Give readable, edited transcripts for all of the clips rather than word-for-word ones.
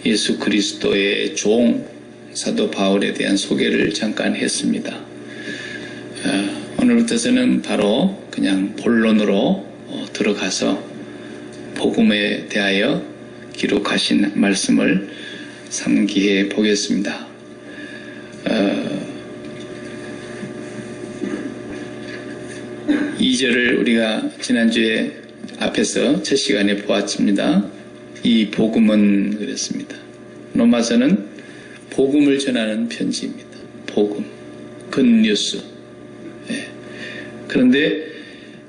예수 그리스도의 종 사도 바울에 대한 소개를 잠깐 했습니다. 오늘부터서는 바로 그냥 본론으로 들어가서 복음에 대하여 기록하신 말씀을 상기해 보겠습니다. 2절을 우리가 지난주에 앞에서 첫 시간에 보았습니다. 이 복음은 그랬습니다. 로마서는 복음을 전하는 편지입니다. 복음, 굿뉴스. 그런데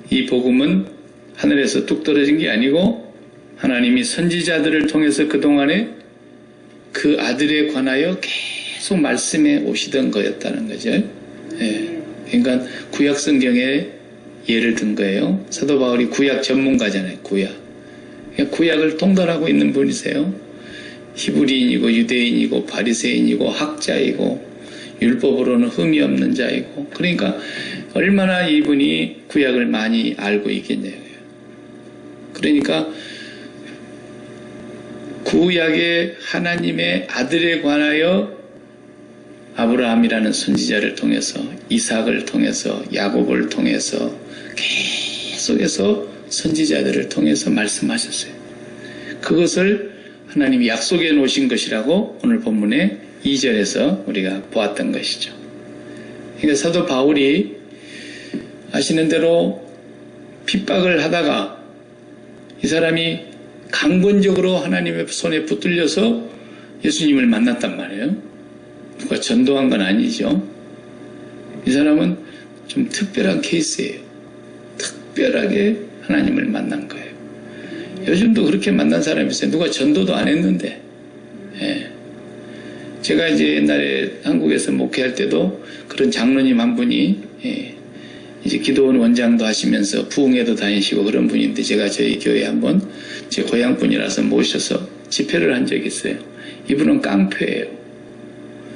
이 복음은 하늘에서 뚝 떨어진 게 아니고 하나님이 선지자들을 통해서 그동안에 그 아들에 관하여 계속 말씀해 오시던 거였다는 거죠. 그러니까 구약 성경에 예를 든 거예요. 사도 바울이 구약 전문가잖아요. 구약을 통달하고 있는 분이세요. 히브리인이고 유대인이고 바리새인이고 학자이고 율법으로는 흠이 없는 자이고, 그러니까 얼마나 이분이 구약을 많이 알고 있겠냐고요. 그러니까 구약의 하나님의 아들에 관하여 아브라함이라는 선지자를 통해서, 이삭을 통해서, 야곱을 통해서 계속해서 선지자들을 통해서 말씀하셨어요. 그것을 하나님이 약속해 놓으신 것이라고 오늘 본문의 2절에서 우리가 보았던 것이죠. 그러니까 사도 바울이 아시는 대로 핍박을 하다가 이 사람이 강권적으로 하나님의 손에 붙들려서 예수님을 만났단 말이에요. 누가 전도한 건 아니죠. 이 사람은 좀 특별한 케이스예요. 특별하게 하나님을 만난 거예요. 요즘도 그렇게 만난 사람이 있어요. 누가 전도도 안 했는데. 제가 이제 옛날에 한국에서 목회할 때도 그런 장로님 한 분이 이제 기도원 원장도 하시면서 부흥회도 다니시고 그런 분인데, 제가 저희 교회에 한번 제 고향 분이라서 모셔서 집회를 한 적이 있어요. 이분은 깡패예요.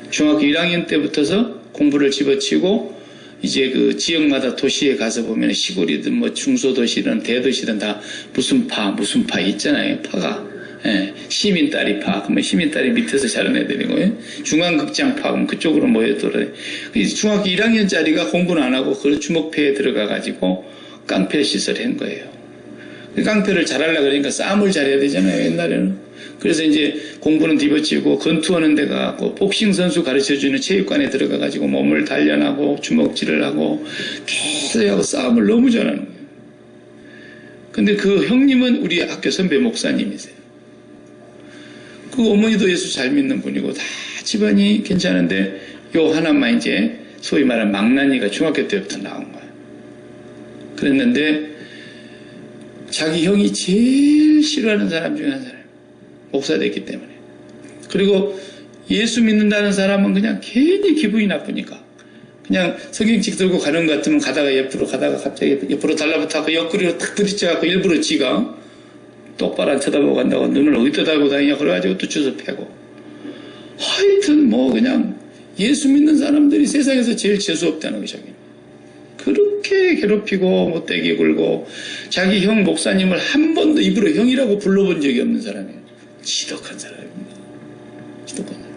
중학교 1학년 때부터서 공부를 집어치고 이제 그 지역마다 도시에 가서 보면 시골이든 뭐 중소도시든 대도시든 다 무슨 파 있잖아요. 파가. 시민딸이 파. 그러면 시민딸이 밑에서 자른 애들이고, 중앙극장파. 그럼 그쪽으로 모여들어요. 중학교 1학년짜리가 공부는 안 하고 그 주목회에 들어가가지고 깡패 시설을 한 거예요. 깡패를 잘하려고 그러니까 싸움을 잘해야 되잖아요. 옛날에는. 그래서 이제 공부는 뒤집어치고 권투하는 데 가고 복싱 선수 가르쳐주는 체육관에 들어가가지고 몸을 단련하고 주먹질을 하고 계속 하고 싸움을 너무 잘하는 거예요. 근데 그 형님은 우리 학교 선배 목사님이세요. 그 어머니도 예수 잘 믿는 분이고 다 집안이 괜찮은데 요 하나만 이제 소위 말하는 망나니가 중학교 때부터 나온 거예요. 그랬는데 자기 형이 제일 싫어하는 사람 중에 한 사람, 목사 됐기 때문에. 그리고 예수 믿는다는 사람은 그냥 괜히 기분이 나쁘니까 그냥 성경책 들고 가는 것 같으면 가다가 옆으로 가다가 갑자기 옆으로 달라붙어서 옆구리로 탁 부딪혀갖고 일부러 지가 똑바로 안 쳐다보고 간다고 눈을 어디다 달고 다니냐 그래가지고 또 주워 패고, 하여튼 뭐 그냥 예수 믿는 사람들이 세상에서 제일 재수없다는 거죠. 그렇게 괴롭히고 못되게 굴고 자기 형 목사님을 한 번도 입으로 형이라고 불러본 적이 없는 사람이에요. 지독한 사람입니다. 지독한 사람.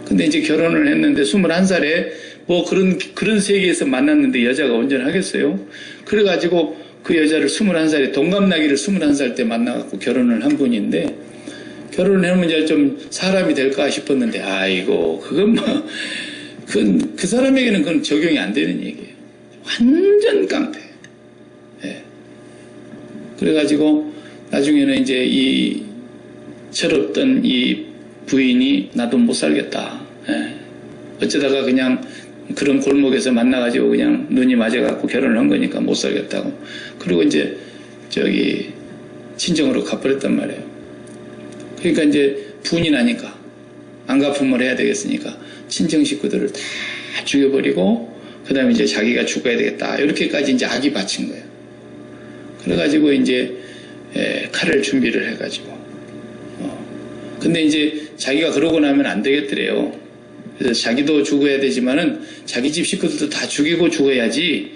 근데 이제 결혼을 했는데 21살에 뭐 그런 세계에서 만났는데 여자가 운전하겠어요? 그래가지고 그 여자를 21살에 동갑나기를 21살 때 만나갖고 결혼을 한 분인데, 결혼을 하면 이제 좀 사람이 될까 싶었는데, 아이고 그건 뭐 그 사람에게는 그건 적용이 안 되는 얘기예요. 완전 깡패. 그래가지고 나중에는 이제 이 철없던 이 부인이 나도 못 살겠다. 어쩌다가 그냥 그런 골목에서 만나가지고 그냥 눈이 맞아갖고 결혼을 한 거니까 못 살겠다고. 그리고 이제 저기 친정으로 가버렸단 말이에요. 그러니까 이제 분이 나니까 안가품을 해야 되겠으니까 친정 식구들을 다 죽여버리고 그 다음에 이제 자기가 죽어야 되겠다. 이렇게까지 이제 악이 바친 거예요. 그래가지고 이제 칼을 준비를 해가지고. 근데 이제 자기가 그러고 나면 안 되겠더래요. 그래서 자기도 죽어야 되지만은 자기 집 식구들도 다 죽이고 죽어야지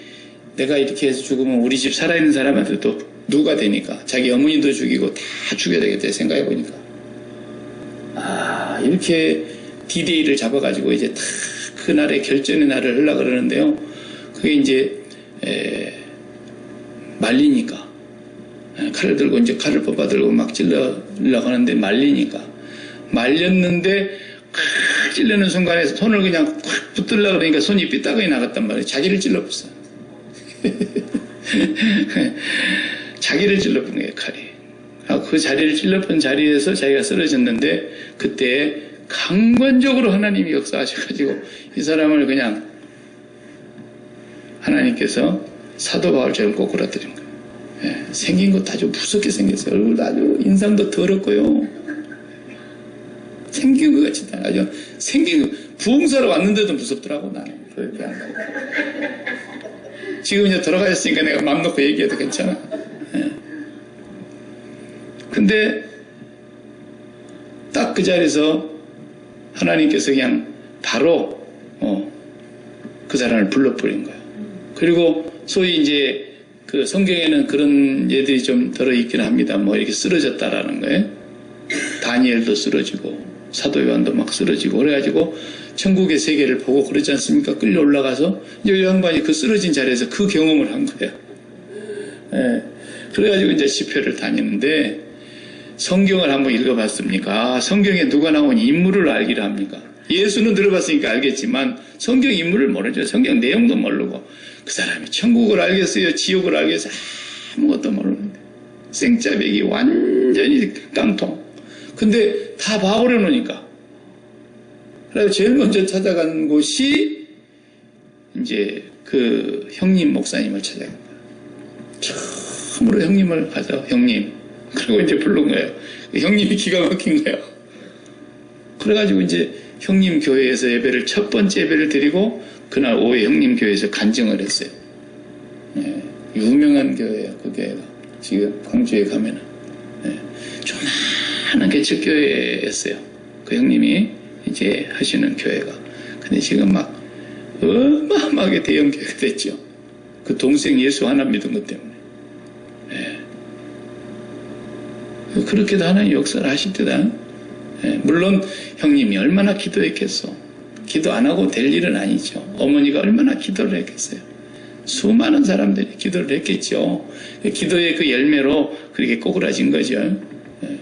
내가 이렇게 해서 죽으면 우리 집 살아있는 사람한테 또 누가 되니까 자기 어머니도 죽이고 다 죽여야 되겠다 생각해보니까. 이렇게 D-Day를 잡아가지고 이제 딱 그날의 결전의 날을 하려고 그러는데요. 그게 이제 말리니까 칼을 들고 이제 칼을 뽑아들고 막 찔러려고 하는데 말렸는데 찔르는 순간에 손을 그냥 꽉 붙들려고 그러니까 손이 삐딱하게 나갔단 말이에요. 자기를 찔러봤어요. 자기를 찔러본 거예요, 칼이. 그 자리를 찔러본 자리에서 자기가 쓰러졌는데 그때 강권적으로 하나님이 역사하셔가지고 이 사람을 그냥 하나님께서 사도 바울처럼 꼬꾸라뜨린 거예요. 예, 생긴 것도 아주 무섭게 생겼어요. 얼굴도 아주 인상도 더럽고요. 생긴 것 같이 아주 생긴 거 부흥사로 왔는데도 무섭더라고 나는. 그렇게 안 하고. 지금 이제 돌아가셨으니까 내가 맘 놓고 얘기해도 괜찮아. 예. 근데 딱 그 자리에서 하나님께서 그냥 바로 그 사람을 불러버린 거예요. 그리고 소위 이제 그 성경에는 그런 예들이 좀 들어있긴 합니다. 뭐 이렇게 쓰러졌다라는 거예요. 다니엘도 쓰러지고 사도 요한도 막 쓰러지고 그래가지고 천국의 세계를 보고 그러지 않습니까? 끌려 올라가서 이 양반이 그 쓰러진 자리에서 그 경험을 한 거예요. 예. 그래가지고 이제 집회를 다니는데 성경을 한번 읽어봤습니까? 성경에 누가 나온 인물을 알기를 합니까? 예수는 들어봤으니까 알겠지만 성경 인물을 모르죠. 성경 내용도 모르고 그 사람이 천국을 알겠어요? 지옥을 알겠어요? 아무것도 모르는데 생짜배기 완전히 깡통. 근데 다 봐버려 놓으니까 그래서 제일 먼저 찾아간 곳이 이제 그 형님 목사님을 찾아간 거예요. 처음으로 형님을 가서 형님 그리고 이제 부른 거예요. 형님이 기가 막힌 거예요. 그래가지고 이제 형님 교회에서 예배를 첫 번째 예배를 드리고 그날 오후에 형님 교회에서 간증을 했어요. 예, 유명한 교회예요. 그 교회가 지금 광주에 가면은 조그마한 개척교회였어요. 그 형님이 이제 하시는 교회가. 근데 지금 막 어마어마하게 대형 교회가 됐죠. 그 동생 예수 하나 믿은 것 때문에. 예. 그렇게도 하나님 역사를 하실 때다. 예. 물론 형님이 얼마나 기도했겠어. 기도 안 하고 될 일은 아니죠. 어머니가 얼마나 기도를 했겠어요. 수많은 사람들이 기도를 했겠죠. 기도의 그 열매로 그렇게 꼬꾸라진 거죠. 예.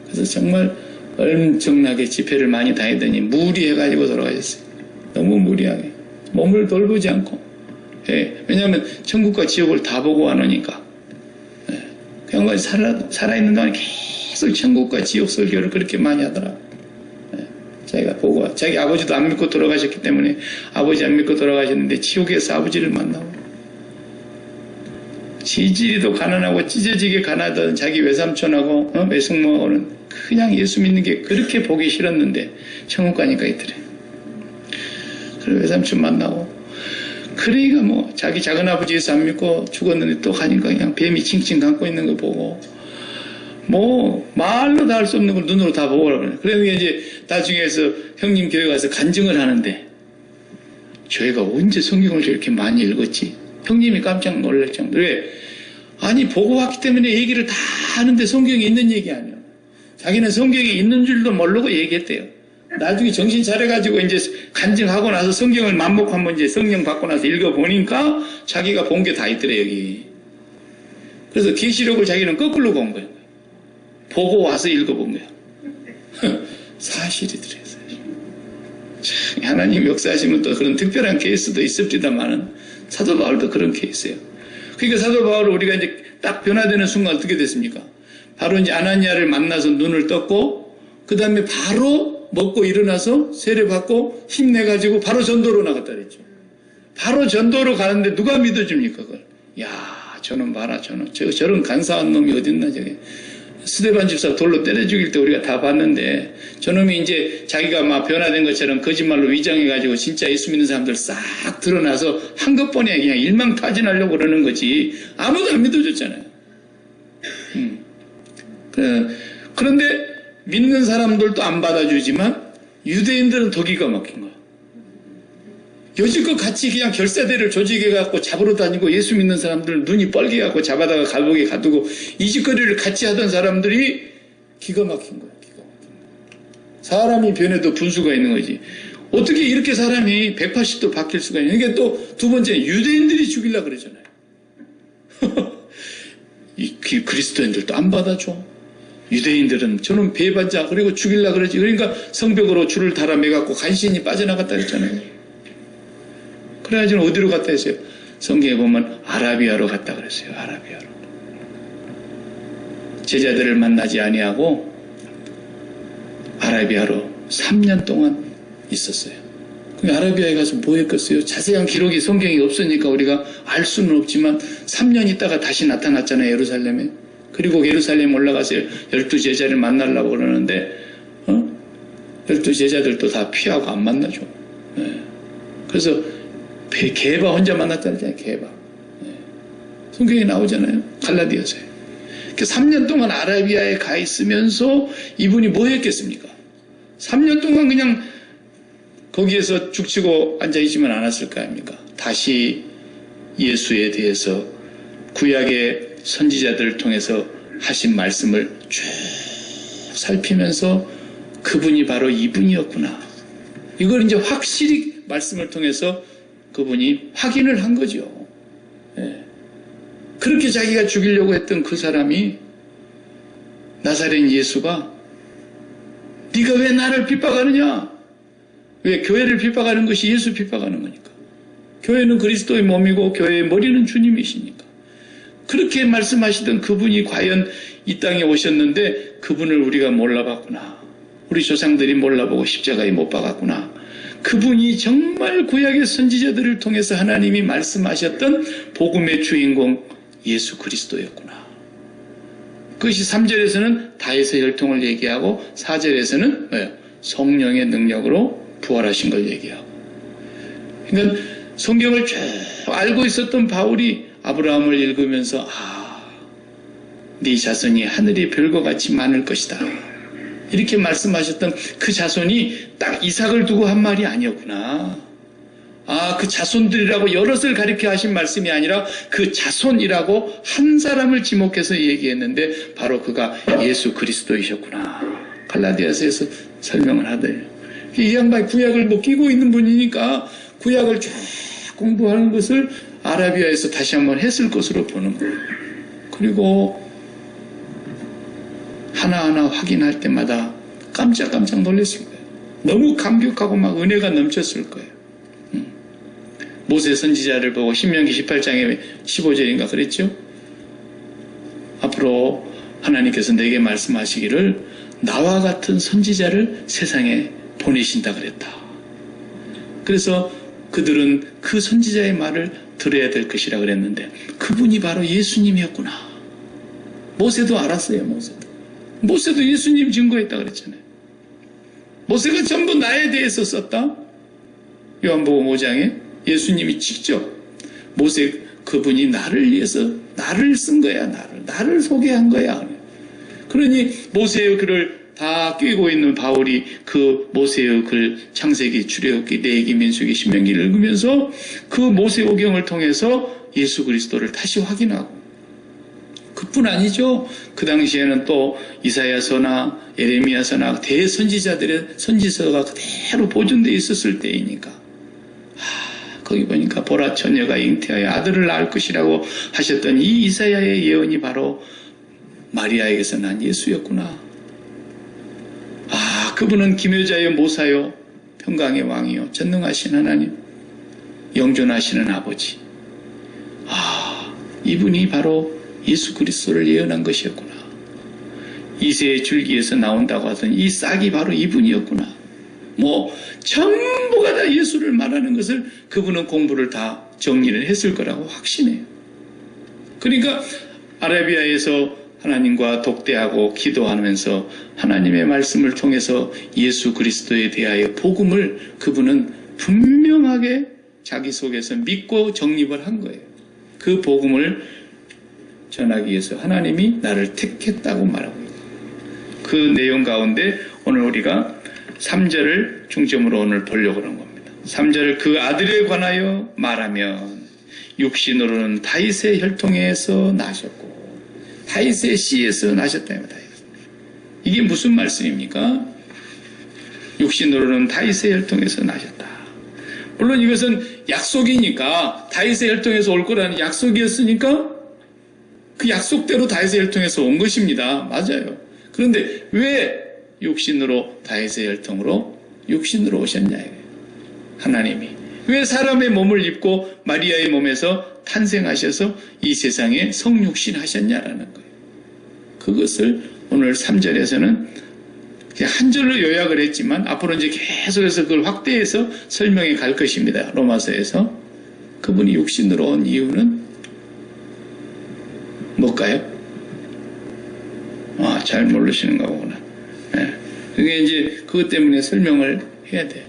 그래서 정말 엄청나게 집회를 많이 다니더니 무리해가지고 돌아가셨어요. 너무 무리하게. 몸을 돌보지 않고. 예. 왜냐하면 천국과 지옥을 다 보고 안 오니까. 예. 그 양반이 살아있는 동안 계속 천국과 지옥 설교를 그렇게 많이 하더라. 예. 자기가 보고, 자기 아버지도 안 믿고 돌아가셨기 때문에 아버지 안 믿고 돌아가셨는데 지옥에서 아버지를 만나고. 지지리도 가난하고 찢어지게 가난하던 자기 외삼촌하고 외숙모하고는 그냥 예수 믿는 게 그렇게 보기 싫었는데 천국 가니까 있더래. 그래 외삼촌 만나고 그러니까 뭐 자기 작은아버지 예수 안 믿고 죽었는데 또 가니까 그냥 뱀이 칭칭 감고 있는 거 보고 뭐 말로 다 할 수 없는 걸 눈으로 다 보고 그래. 그러니까 이제 나중에서 형님 교회 가서 간증을 하는데 저희가 언제 성경을 저렇게 많이 읽었지? 형님이 깜짝 놀랄 정도로. 왜? 아니 보고 왔기 때문에 얘기를 다 하는데 성경에 있는 얘기 아니야. 자기는 성경에 있는 줄도 모르고 얘기했대요. 나중에 정신 차려가지고 이제 간증하고 나서 성경을 맘먹고 한번 이제 성령 받고 나서 읽어보니까 자기가 본 게 다 있더래 여기. 그래서 계시록을 자기는 거꾸로 본 거예요. 보고 와서 읽어본 거야. 사실이더래. 사실. 하나님 역사하시면 또 그런 특별한 케이스도 있습니다만은 사도 바울도 그런 케이스예요. 그러니까 사도 바울을 우리가 이제 딱 변화되는 순간 어떻게 됐습니까? 바로 이제 아나니아를 만나서 눈을 떴고 그 다음에 바로 먹고 일어나서 세례받고 힘내가지고 바로 전도로 나갔다 그랬죠. 바로 전도로 가는데 누가 믿어줍니까 그걸? 야 저놈 봐라 저런 간사한 놈이 어딨나 저게. 스데반 집사 돌로 때려 죽일 때 우리가 다 봤는데 저놈이 이제 자기가 막 변화된 것처럼 거짓말로 위장해가지고 진짜 예수 믿는 사람들 싹 드러나서 한꺼번에 그냥 일망타진하려고 그러는 거지 아무도 안 믿어줬잖아요. 그런데 믿는 사람들도 안 받아주지만 유대인들은 더 기가 막힌 거야. 여지껏 같이 그냥 결사대를 조직해갖고 잡으러 다니고 예수 믿는 사람들 눈이 뻘개갖고 잡아다가 감옥에 가두고 이 짓거리를 같이 하던 사람들이 기가 막힌 거야. 기가 막힌 거야. 사람이 변해도 분수가 있는 거지. 어떻게 이렇게 사람이 180도 바뀔 수가 있냐. 이게 또 두 번째, 유대인들이 죽이려고 그러잖아요. 이 그리스도인들도 안 받아줘. 유대인들은 저는 배반자, 그리고 죽이려고 그러지. 그러니까 성벽으로 줄을 달아 매갖고 간신히 빠져나갔다 그랬잖아요. 그래가지고 어디로 갔다 했어요? 성경에 보면 아라비아로 갔다 그랬어요. 아라비아로. 제자들을 만나지 아니하고 아라비아로 3년 동안 있었어요. 아라비아에 가서 뭐 했겠어요? 자세한 기록이 성경이 없으니까 우리가 알 수는 없지만 3년 있다가 다시 나타났잖아요. 예루살렘에. 그리고 예루살렘 올라가서 12제자를 만나려고 그러는데 12제자들도 다 피하고 안 만나죠. 네. 그래서 게바 혼자 만났다잖아요. 게바. 네. 성경에 나오잖아요. 갈라디아서에. 3년 동안 아라비아에 가 있으면서 이분이 뭐 했겠습니까? 3년 동안 그냥 거기에서 죽치고 앉아있지만 않았을 거 아닙니까? 다시 예수에 대해서 구약의 선지자들을 통해서 하신 말씀을 쭉 살피면서 그분이 바로 이분이었구나. 이걸 이제 확실히 말씀을 통해서 그분이 확인을 한 거죠. 예. 그렇게 자기가 죽이려고 했던 그 사람이 나사렛 예수가 네가 왜 나를 핍박하느냐? 왜 교회를 핍박하는 것이 예수 핍박하는 거니까. 교회는 그리스도의 몸이고 교회의 머리는 주님이시니까. 그렇게 말씀하시던 그분이 과연 이 땅에 오셨는데 그분을 우리가 몰라봤구나. 우리 조상들이 몰라보고 십자가에 못 박았구나. 그분이 정말 구약의 선지자들을 통해서 하나님이 말씀하셨던 복음의 주인공 예수 그리스도였구나. 그것이 3절에서는 다윗의 혈통을 얘기하고 4절에서는 성령의 능력으로 부활하신 걸 얘기하고. 그러니까 성경을 쭉 알고 있었던 바울이 아브라함을 읽으면서 네 자손이 하늘의 별과 같이 많을 것이다. 이렇게 말씀하셨던 그 자손이 딱 이삭을 두고 한 말이 아니었구나. 그 자손들이라고 여럿을 가리켜 하신 말씀이 아니라 그 자손이라고 한 사람을 지목해서 얘기했는데 바로 그가 예수 그리스도이셨구나. 갈라디아서에서 설명을 하더래요. 이 양반이 구약을 못 끼고 있는 분이니까 구약을 쭉 공부하는 것을 아라비아에서 다시 한번 했을 것으로 보는 거예요. 그리고 하나하나 확인할 때마다 깜짝깜짝 놀랐을 거예요. 너무 감격하고 막 은혜가 넘쳤을 거예요. 모세 선지자를 보고 신명기 18장에 15절인가 그랬죠? 앞으로 하나님께서 내게 말씀하시기를 나와 같은 선지자를 세상에 보내신다 그랬다. 그래서 그들은 그 선지자의 말을 들어야 될 것이라 그랬는데 그분이 바로 예수님이었구나. 모세도 알았어요. 모세도 예수님 증거했다 그랬잖아요. 모세가 전부 나에 대해서 썼다. 요한복음 5장에 예수님이 직접 모세 그분이 나를 위해서 나를 쓴 거야. 나를 소개한 거야. 그러니 모세의 글을 다 끼고 있는 바울이 그 모세의 글 창세기, 출애굽기, 레위기, 민수기, 신명기를 읽으면서 그 모세오경을 통해서 예수 그리스도를 다시 확인하고 그뿐 아니죠. 그 당시에는 또 이사야서나 예레미야서나 대선지자들의 선지서가 그대로 보존되어 있었을 때이니까 거기 보니까 보라 처녀가 잉태하여 아들을 낳을 것이라고 하셨던 이 이사야의 예언이 바로 마리아에게서 난 예수였구나. 그분은 기묘자요 모사요 평강의 왕이요 전능하신 하나님 영존하시는 아버지. 이분이 바로 예수 그리스도를 예언한 것이었구나. 이새의 줄기에서 나온다고 하던 이 싹이 바로 이분이었구나. 전부가 다 예수를 말하는 것을 그분은 공부를 다 정리를 했을 거라고 확신해요. 그러니까 아라비아에서 하나님과 독대하고 기도하면서 하나님의 말씀을 통해서 예수 그리스도에 대하여 복음을 그분은 분명하게 자기 속에서 믿고 정립을 한 거예요. 그 복음을 전하기 위해서 하나님이 나를 택했다고 말하고 있어요. 그 내용 가운데 오늘 우리가 3절을 중점으로 오늘 보려고 하는 겁니다. 3절을 그 아들에 관하여 말하면 육신으로는 다윗의 혈통에서 나셨고 다윗의 씨에서 나셨다입니다. 이게 무슨 말씀입니까? 육신으로는 다윗의 혈통에서 나셨다. 물론 이것은 약속이니까 다윗의 혈통에서 올 거라는 약속이었으니까 그 약속대로 다윗의 혈통에서 온 것입니다. 맞아요. 그런데 왜 육신으로 다윗의 혈통으로 육신으로 오셨냐 이거예요. 하나님이 왜 사람의 몸을 입고 마리아의 몸에서 탄생하셔서 이 세상에 성육신 하셨냐라는 거예요. 그것을 오늘 3절에서는 한 절로 요약을 했지만 앞으로 이제 계속해서 그걸 확대해서 설명해 갈 것입니다. 로마서에서 그분이 육신으로 온 이유는 뭘까요? 잘 모르시는가 보구나. 네. 그게 이제 그것 때문에 설명을 해야 돼요.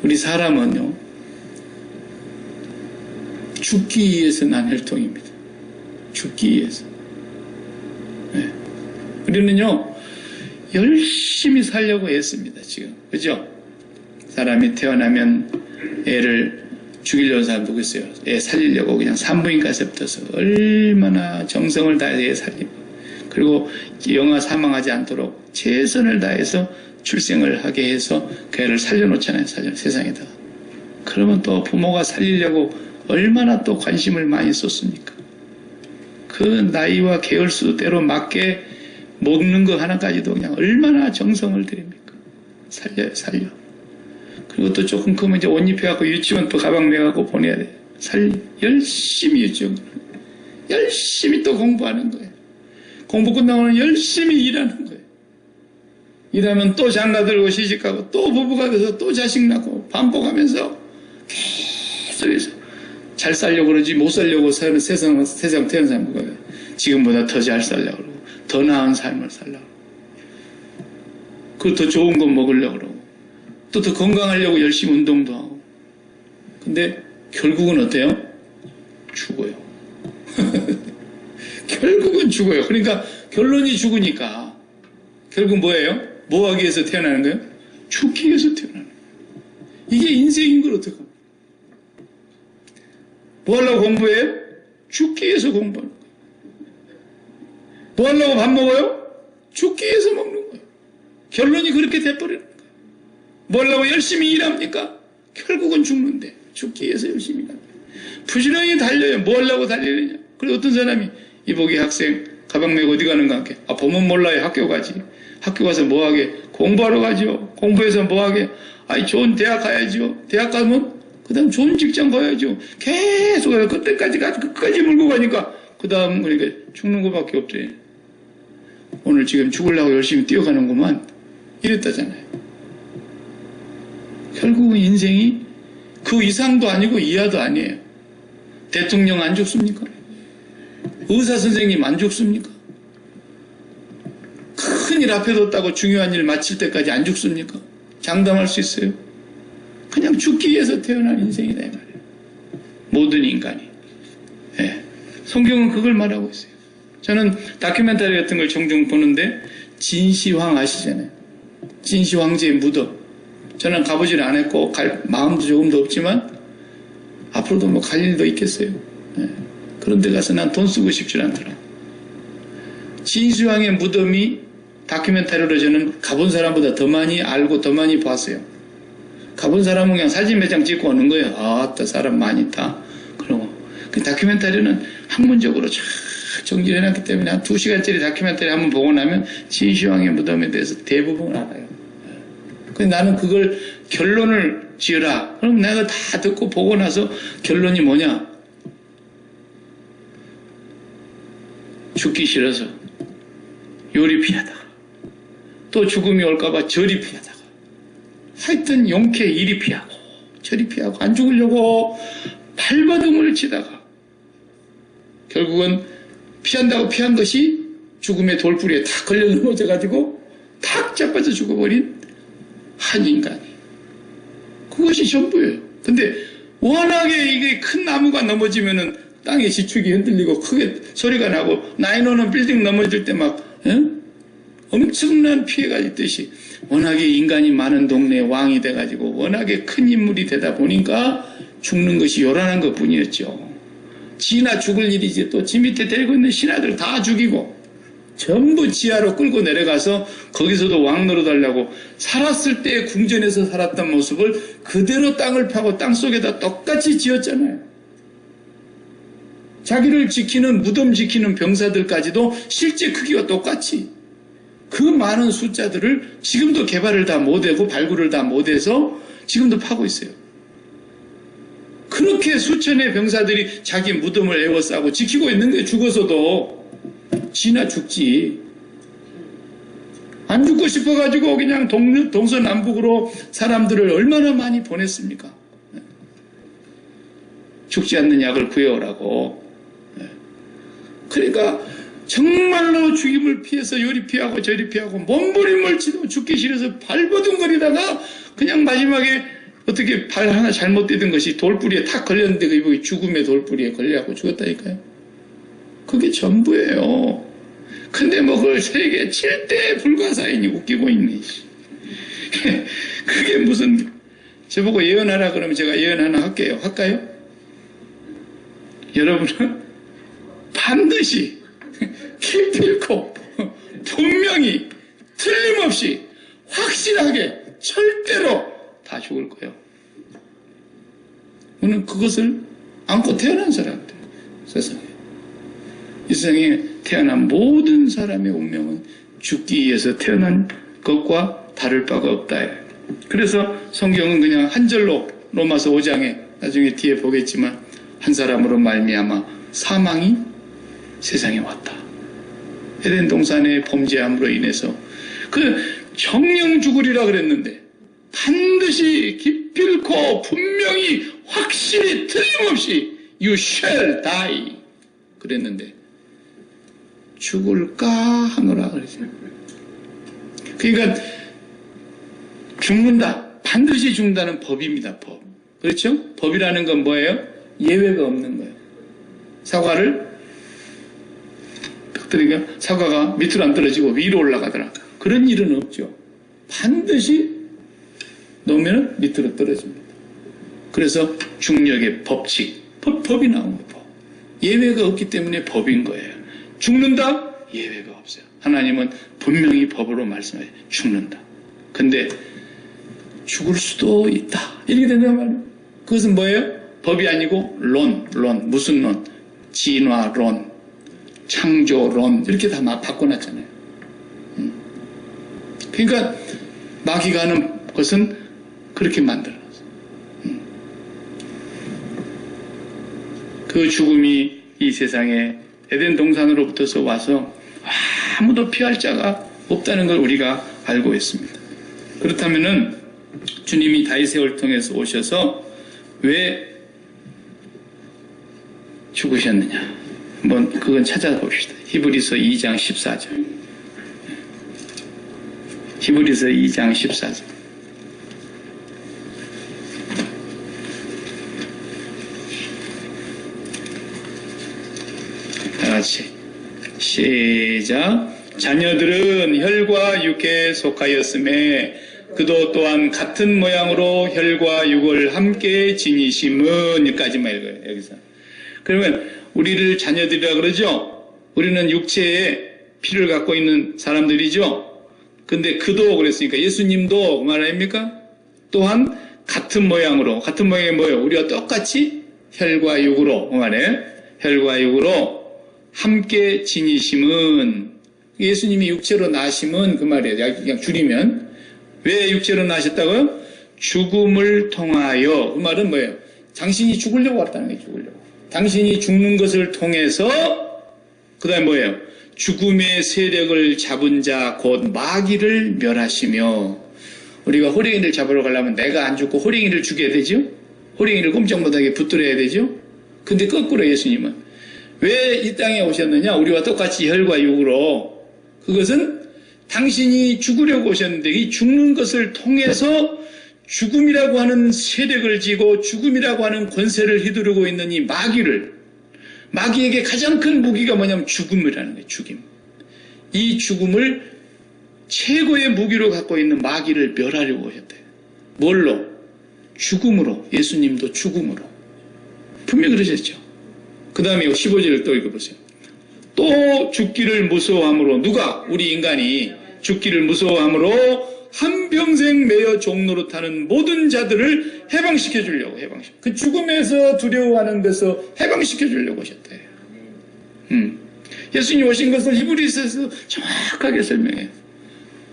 우리 사람은요, 죽기 위해서 난 혈통입니다. 죽기 위해서. 네. 우리는요, 열심히 살려고 했습니다, 지금. 그죠? 사람이 태어나면 애를 죽이려는 사람 누구 있어요? 애 살리려고 그냥 산부인과에 붙어서 얼마나 정성을 다해서 애 살리고, 그리고 영아 사망하지 않도록 최선을 다해서 출생을 하게 해서 그 애를 살려놓잖아요, 세상에다가. 그러면 또 부모가 살리려고 얼마나 또 관심을 많이 쏟습니까? 그 나이와 계열수대로 맞게 먹는 거 하나까지도 그냥 얼마나 정성을 들입니까? 살려요, 살려. 그리고 또 조금 크면 이제 옷 입혀갖고 유치원 또 가방 매갖고 보내야 돼. 열심히 유치원, 열심히 또 공부하는 거예요. 공부 끝나고는 열심히 일하는 거예요. 일하면 또 장가 들고 시집가고 또 부부가 돼서 또 자식 낳고 반복하면서 계속해서 잘 살려고 그러지 못 살려고 세상 태어난 사람과 지금보다 더 잘 살려고 그러고 더 나은 삶을 살려고 그리고 더 좋은 거 먹으려고 그러고 또 더 건강하려고 열심히 운동도 하고 근데 결국은 어때요? 죽어요. 결국은 죽어요. 그러니까 결론이 죽으니까 결국 뭐예요? 뭐 하기 위해서 태어나는 거예요? 죽기 위해서 태어나는 거예요. 이게 인생인 걸 어떡합니까? 뭐 하려고 공부해요? 죽기 위해서 공부하는 거예요. 뭐 하려고 밥 먹어요? 죽기 위해서 먹는 거예요. 결론이 그렇게 돼버리는 거예요. 뭐 하려고 열심히 일합니까? 결국은 죽는데 죽기 위해서 열심히 일합니다. 부지런히 달려요. 뭐 하려고 달리느냐? 그리고 어떤 사람이 이보기 학생 가방 메고 어디 가는가 할게. 보면 몰라요. 학교 가지. 학교 가서 뭐 하게? 공부하러 가죠. 공부해서 뭐 하게? 좋은 대학 가야죠. 대학 가면 그 다음 좋은 직장 가야죠. 계속 그때까지 끝까지 물고 가니까 그 다음 그러니까 죽는 것밖에 없대. 오늘 지금 죽으려고 열심히 뛰어가는구만. 이랬다잖아요. 결국은 인생이 그 이상도 아니고 이하도 아니에요. 대통령 안 죽습니까? 의사 선생님 안 죽습니까? 큰일 앞에 뒀다고 중요한 일 마칠 때까지 안 죽습니까? 장담할 수 있어요? 그냥 죽기 위해서 태어난 인생이다 이 말이에요. 모든 인간이. 네. 성경은 그걸 말하고 있어요. 저는 다큐멘터리 같은 걸 종종 보는데 진시황 아시잖아요. 진시황제의 무덤. 저는 가보지는 않았고 갈 마음도 조금도 없지만 앞으로도 뭐 갈 일도 있겠어요. 네. 그런 데 가서 난 돈 쓰고 싶지 않더라. 진시황의 무덤이 다큐멘터리로 저는 가본 사람보다 더 많이 알고 더 많이 봤어요. 가본 사람은 그냥 사진 몇 장 찍고 오는 거예요. 또 사람 많이 있다. 그러고 그 다큐멘터리는 학문적으로 쫙 정리해놨기 때문에 한 2시간짜리 다큐멘터리 한번 보고 나면 진시황의 무덤에 대해서 대부분 알아요. 근데 나는 그걸 결론을 지으라. 그럼 내가 다 듣고 보고 나서 결론이 뭐냐? 죽기 싫어서 요리 피하다가 또 죽음이 올까봐 저리 피하다가 하여튼 용케 이리 피하고 저리 피하고 안 죽으려고 발버둥을 치다가 결국은 피한다고 피한 것이 죽음의 돌부리에 탁 걸려 넘어져가지고 탁 자빠져 죽어버린 한 인간이 그것이 전부예요. 근데 워낙에 이게 큰 나무가 넘어지면은 땅에 지축이 흔들리고 크게 소리가 나고 나이노는 빌딩 넘어질 때 막 엄청난 피해가 있듯이 워낙에 인간이 많은 동네에 왕이 돼가지고 워낙에 큰 인물이 되다 보니까 죽는 것이 요란한 것 뿐이었죠. 지나 죽을 일이지 또 지 밑에 데리고 있는 신하들 다 죽이고 전부 지하로 끌고 내려가서 거기서도 왕 노릇하려고 살았을 때 궁전에서 살았던 모습을 그대로 땅을 파고 땅속에다 똑같이 지었잖아요. 자기를 지키는 무덤 지키는 병사들까지도 실제 크기와 똑같이 그 많은 숫자들을 지금도 개발을 다 못하고 발굴을 다 못해서 지금도 파고 있어요. 그렇게 수천의 병사들이 자기 무덤을 에워싸고 지키고 있는 거예요. 죽어서도. 지나 죽지. 안 죽고 싶어가지고 그냥 동서남북으로 사람들을 얼마나 많이 보냈습니까? 죽지 않는 약을 구해오라고. 그러니까 정말로 죽임을 피해서 요리 피하고 저리 피하고 몸부림을 치고 죽기 싫어서 발버둥거리다가 그냥 마지막에 어떻게 발 하나 잘못 떼든 것이 돌뿌리에 탁 걸렸는데 그 죽음의 돌뿌리에 걸려갖고 죽었다니까요. 그게 전부예요. 근데 뭐 그걸 세계 7대 불가사인이 웃기고 있네. 그게 무슨 저보고 예언하라 그러면 제가 예언 하나 할게요. 할까요? 여러분은 반드시 기필코 분명히 틀림없이 확실하게 절대로 다 죽을 거예요. 우리는 그것을 안고 태어난 사람들 세상에. 이 세상에 태어난 모든 사람의 운명은 죽기 위해서 태어난 것과 다를 바가 없다. 그래서 성경은 그냥 한 절로 로마서 5장에 나중에 뒤에 보겠지만 한 사람으로 말미암아 사망이 세상에 왔다. 에덴 동산의 범죄함으로 인해서 그 정령 죽으리라 그랬는데 반드시 기필코 분명히 확실히 틀림없이 You shall die 그랬는데 죽을까 하노라 그랬어요. 그러니까 죽는다. 반드시 죽는다는 법입니다. 법. 그렇죠? 법이라는 건 뭐예요? 예외가 없는 거예요. 사과를 펴뜨리니까 사과가 밑으로 안 떨어지고 위로 올라가더라. 그런 일은 없죠. 반드시 놓으면 밑으로 떨어집니다. 그래서 중력의 법칙, 법이 나온 거예요. 법. 예외가 없기 때문에 법인 거예요. 죽는다? 예외가 없어요. 하나님은 분명히 법으로 말씀해요. 죽는다. 근데 죽을 수도 있다. 이렇게 된단 말이에요. 그것은 뭐예요? 법이 아니고 론. 무슨 론? 진화론, 창조론 이렇게 다 바꿔놨잖아요. 그러니까 마귀가 하는 것은 그렇게 만들어놨어요. 그 죽음이 이 세상에 에덴 동산으로부터서 와서 아무도 피할 자가 없다는 걸 우리가 알고 있습니다. 그렇다면은 주님이 다윗의 혈통에서 오셔서 왜 죽으셨느냐? 한번 그건 찾아봅시다. 히브리서 2장 14절. 히브리서 2장 14절. 다 같이 시작. 자녀들은 혈과 육에 속하였음에 그도 또한 같은 모양으로 혈과 육을 함께 지니심은 여기까지만 읽어요. 여기서. 그러면 우리를 자녀들이라 그러죠. 우리는 육체에 피를 갖고 있는 사람들이죠. 근데 그도 그랬으니까 예수님도 그 말 아닙니까? 또한 같은 모양으로, 같은 모양이 뭐예요? 우리와 똑같이 혈과 육으로 그 말이에요. 혈과 육으로 함께 지니심은 예수님이 육체로 나심은 그 말이에요. 그냥 줄이면 왜 육체로 나셨다고요? 죽음을 통하여. 그 말은 뭐예요? 당신이 죽으려고 왔다는 거예요. 죽으려고. 당신이 죽는 것을 통해서 그 다음에 뭐예요? 죽음의 세력을 잡은 자 곧 마귀를 멸하시며. 우리가 호랭이를 잡으러 가려면 내가 안 죽고 호랭이를 죽여야 되죠? 호랭이를 꼼짝 못하게 붙들어야 되죠? 근데 거꾸로 예수님은 왜 이 땅에 오셨느냐? 우리와 똑같이 혈과 육으로. 그것은 당신이 죽으려고 오셨는데 이 죽는 것을 통해서 죽음이라고 하는 세력을 지고 죽음이라고 하는 권세를 휘두르고 있는 이 마귀에게 가장 큰 무기가 뭐냐면 죽음이라는 거예요. 죽임. 이 죽음을 최고의 무기로 갖고 있는 마귀를 멸하려고 오셨대요. 뭘로? 죽음으로. 예수님도 죽음으로. 분명히 그러셨죠. 그 다음에 15절을 또 읽어보세요. 또 죽기를 무서워함으로, 누가? 우리 인간이 죽기를 무서워함으로 한평생 매여 종로로 타는 모든 자들을 해방시켜 주려고, 그 죽음에서 두려워하는 데서 해방시켜 주려고 오셨대요. 예수님 오신 것을 히브리서에서 정확하게 설명해요.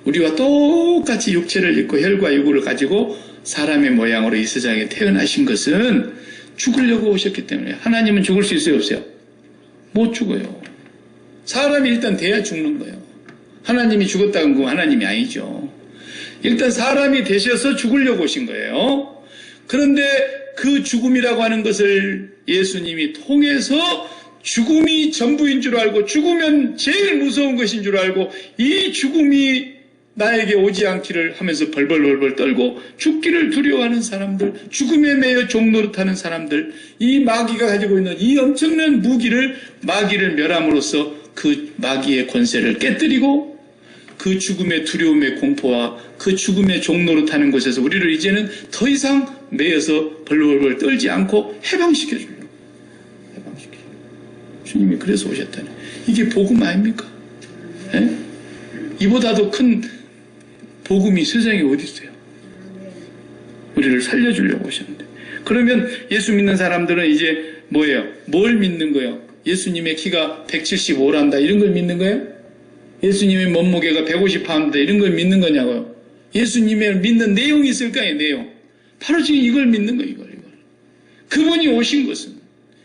우리와 똑같이 육체를 입고 혈과 육을 가지고 사람의 모양으로 이 세상에 태어나신 것은 죽으려고 오셨기 때문에. 하나님은 죽을 수 있어요, 없어요? 못 죽어요. 사람이 일단 돼야 죽는 거예요. 하나님이 죽었다는 건 하나님이 아니죠. 일단 사람이 되셔서 죽으려고 오신 거예요. 그런데 그 죽음이라고 하는 것을 예수님이 통해서 죽음이 전부인 줄 알고, 죽으면 제일 무서운 것인 줄 알고, 이 죽음이 나에게 오지 않기를 하면서 벌벌벌벌 떨고 죽기를 두려워하는 사람들, 죽음에 매여 종노릇하는 사람들, 이 마귀가 가지고 있는 이 엄청난 무기를, 마귀를 멸함으로써 그 마귀의 권세를 깨뜨리고 그 죽음의 두려움의 공포와 그 죽음의 종노릇하는 곳에서 우리를 이제는 더 이상 매여서 벌벌벌 떨지 않고 해방시켜줘요. 주님이 그래서 오셨다네. 이게 복음 아닙니까? 에? 이보다도 큰 복음이 세상에 어디 있어요? 우리를 살려주려고 오셨는데. 그러면 예수 믿는 사람들은 이제 뭐예요? 뭘 믿는 거예요? 예수님의 키가 175란다 이런 걸 믿는 거예요? 예수님의 몸무게가 150파운드 이런 걸 믿는 거냐고요? 예수님의 믿는 내용이 있을 거예요, 내용. 바로 지금 이걸 믿는 거예요, 이걸. 그분이 오신 것은,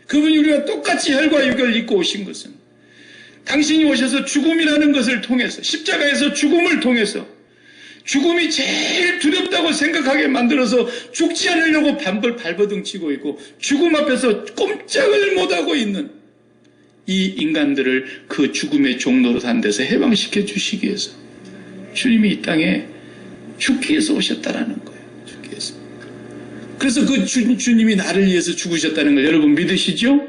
그분이 우리가 똑같이 혈과 육을 입고 오신 것은, 당신이 오셔서 죽음이라는 것을 통해서, 십자가에서 죽음을 통해서, 죽음이 제일 두렵다고 생각하게 만들어서 죽지 않으려고 발버둥 치고 있고, 죽음 앞에서 꼼짝을 못하고 있는 이 인간들을 그 죽음의 종로로 산 데서 해방시켜 주시기 위해서 주님이 이 땅에 죽기 위해서 오셨다라는 거예요. 죽기 위해서. 그래서 그 주님이 나를 위해서 죽으셨다는 걸 여러분 믿으시죠?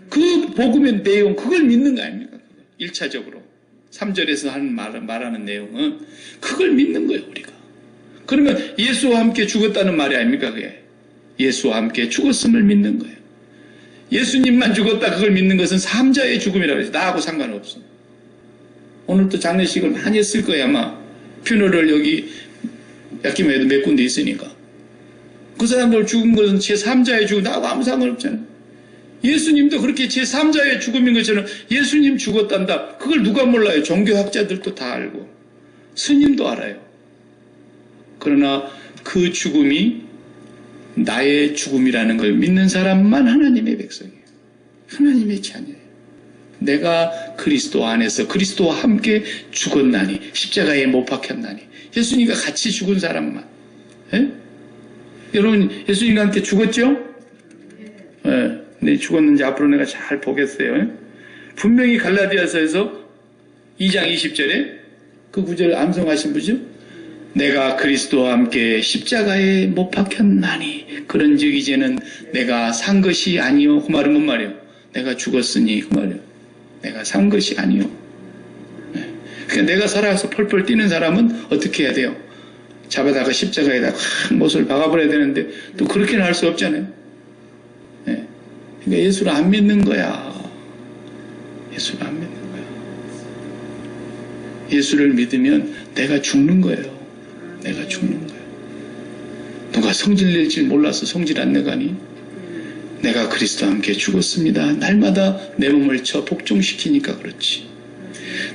그 복음의 내용, 그걸 믿는 거 아닙니까? 1차적으로 3절에서 말하는 내용은 그걸 믿는 거예요, 우리가. 그러면 예수와 함께 죽었다는 말이 아닙니까? 그게 예수와 함께 죽었음을 믿는 거예요. 예수님만 죽었다 그걸 믿는 것은 삼자의 죽음이라고 해서 나하고 상관없어. 오늘도 장례식을 많이 했을 거예요, 아마. 퓨너럴 여기 약기만 해도 몇 군데 있으니까. 그 사람들 죽은 것은 제3자의 죽음, 나하고 아무 상관없잖아요. 예수님도 그렇게 제3자의 죽음인 것처럼 예수님 죽었단다. 그걸 누가 몰라요? 종교학자들도 다 알고 스님도 알아요. 그러나 그 죽음이 나의 죽음이라는 걸 믿는 사람만 하나님의 백성이에요. 하나님의 자녀예요. 내가 그리스도 안에서 그리스도와 함께 죽었나니, 십자가에 못 박혔나니, 예수님과 같이 죽은 사람만. 예? 여러분 예수님과 함께 죽었죠? 예. 네, 죽었는지 앞으로 내가 잘 보겠어요. 분명히 갈라디아서에서 2장 20절에 그 구절을 암송하신 분이죠. 내가 그리스도와 함께 십자가에 못 박혔나니 그런즉 이제는 내가 산 것이 아니요. 그 말은 뭔 말이에요? 내가 죽었으니 그 말이에요. 내가 산 것이 아니요. 네. 그러니까 내가 살아서 펄펄 뛰는 사람은 어떻게 해야 돼요? 잡아다가 십자가에다가 못을 박아버려야 되는데 또 그렇게는 할 수 없잖아요. 네. 그러니까 예수를 안 믿는 거야. 예수를 안 믿는 거야. 예수를 믿으면 내가 죽는 거예요. 내가 죽는 거예요. 누가 성질 낼 줄 몰라서 성질 안 내가니? 내가 그리스도와 함께 죽었습니다. 날마다 내 몸을 쳐 복종시키니까 그렇지.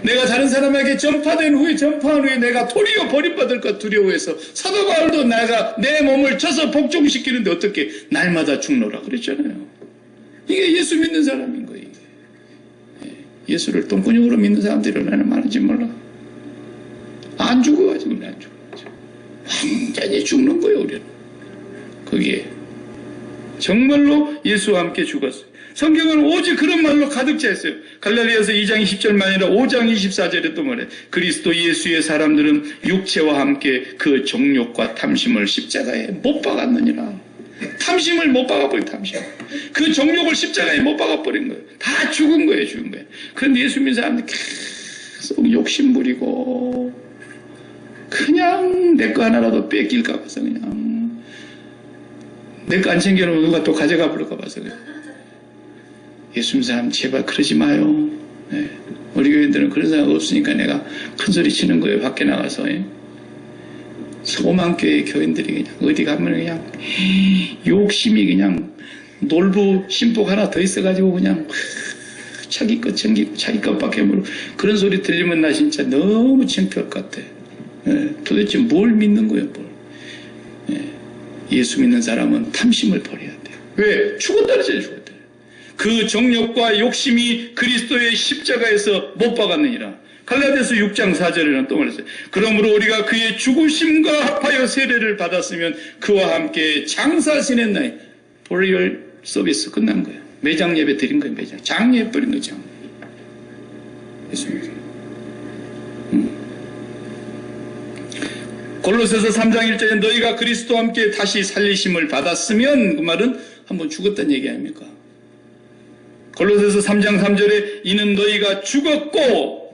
내가 다른 사람에게 전파한 후에 내가 도리어 버림받을까 두려워해서 사도 바울도 내가 내 몸을 쳐서 복종시키는데 어떻게 날마다 죽노라 그랬잖아요. 이게 예수 믿는 사람인 거예요. 예수를 똥구녕으로 믿는 사람들이 얼마나 많은지 몰라. 안 죽어가지고 안 죽어가지고 완전히 죽는 거예요. 우리는 거기에 정말로 예수와 함께 죽었어요. 성경은 오직 그런 말로 가득 차 있어요. 갈라디아서 2장 20절만 아니라 5장 24절에 또 말해. 그리스도 예수의 사람들은 육체와 함께 그 정욕과 탐심을 십자가에 못 박았느니라. 탐심을 못 박아버린 탐심. 그 정욕을 십자가에 못 박아버린 거예요. 다 죽은 거예요, 죽은 거예요. 그런데 예수 믿는 사람들 계속 욕심 부리고 그냥 내 거 하나라도 뺏길까 봐서 그냥 내 거 안 챙겨놓으면 누가 또 가져가 버릴까 봐서 그냥. 예수 믿는 사람 제발 그러지 마요. 예. 우리 교인들은 그런 생각 없으니까 내가 큰 소리 치는 거예요. 밖에 나가서. 예. 소망교회 교인들이 그냥 어디 가면 그냥 욕심이 그냥 놀부 신복 하나 더 있어가지고 그냥 자기 것 챙기고 자기 것밖에 모르고 그런 소리 들리면 나 진짜 너무 창피할 것 같아. 예. 도대체 뭘 믿는 거예요, 뭘. 예. 예수 믿는 사람은 탐심을 버려야 돼요. 왜? 죽었다 그랬어요, 죽었다. 그 정욕과 욕심이 그리스도의 십자가에서 못 박았느니라. 갈라디아서 6장 4절에는 또 말했어요. 그러므로 우리가 그의 죽으심과 합하여 세례를 받았으면 그와 함께 장사 지냈나니 burial 서비스 끝난 거예요. 매장 예배 드린 거예요. 매장 장예배 버린 거죠. 예수님. 골로새서 3장 1절에 너희가 그리스도와 함께 다시 살리심을 받았으면 그 말은 한번 죽었다는 얘기 아닙니까? 골로새서 3장 3절에 이는 너희가 죽었고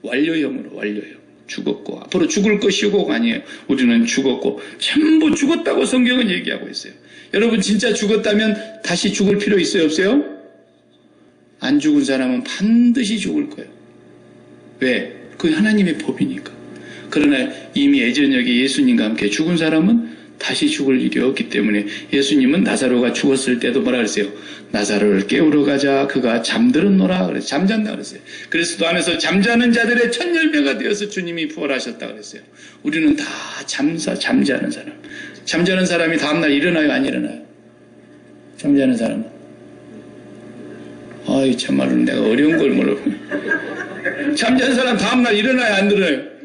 완료형으로 완료형 죽었고 앞으로 죽을 것이고가 아니에요. 우리는 죽었고 전부 죽었다고 성경은 얘기하고 있어요. 여러분 진짜 죽었다면 다시 죽을 필요 있어요? 없어요? 안 죽은 사람은 반드시 죽을 거예요. 왜? 그게 하나님의 법이니까. 그러나 이미 예전역에 예수님과 함께 죽은 사람은 다시 죽을 일이 없기 때문에 예수님은 나사로가 죽었을 때도 뭐라 그랬어요? 나사로를 깨우러 가자. 그가 잠들었노라 그랬어요. 잠잔다 그랬어요. 그리스도 안에서 잠자는 자들의 첫 열매가 되어서 주님이 부활하셨다 그랬어요. 우리는 다 잠자는 사람. 잠자는 사람이 다음날 일어나요? 안 일어나요? 잠자는 사람은? 아이 참말로 내가 어려운 걸 모르고 잠자는 사람 다음날 일어나요? 안 일어나요?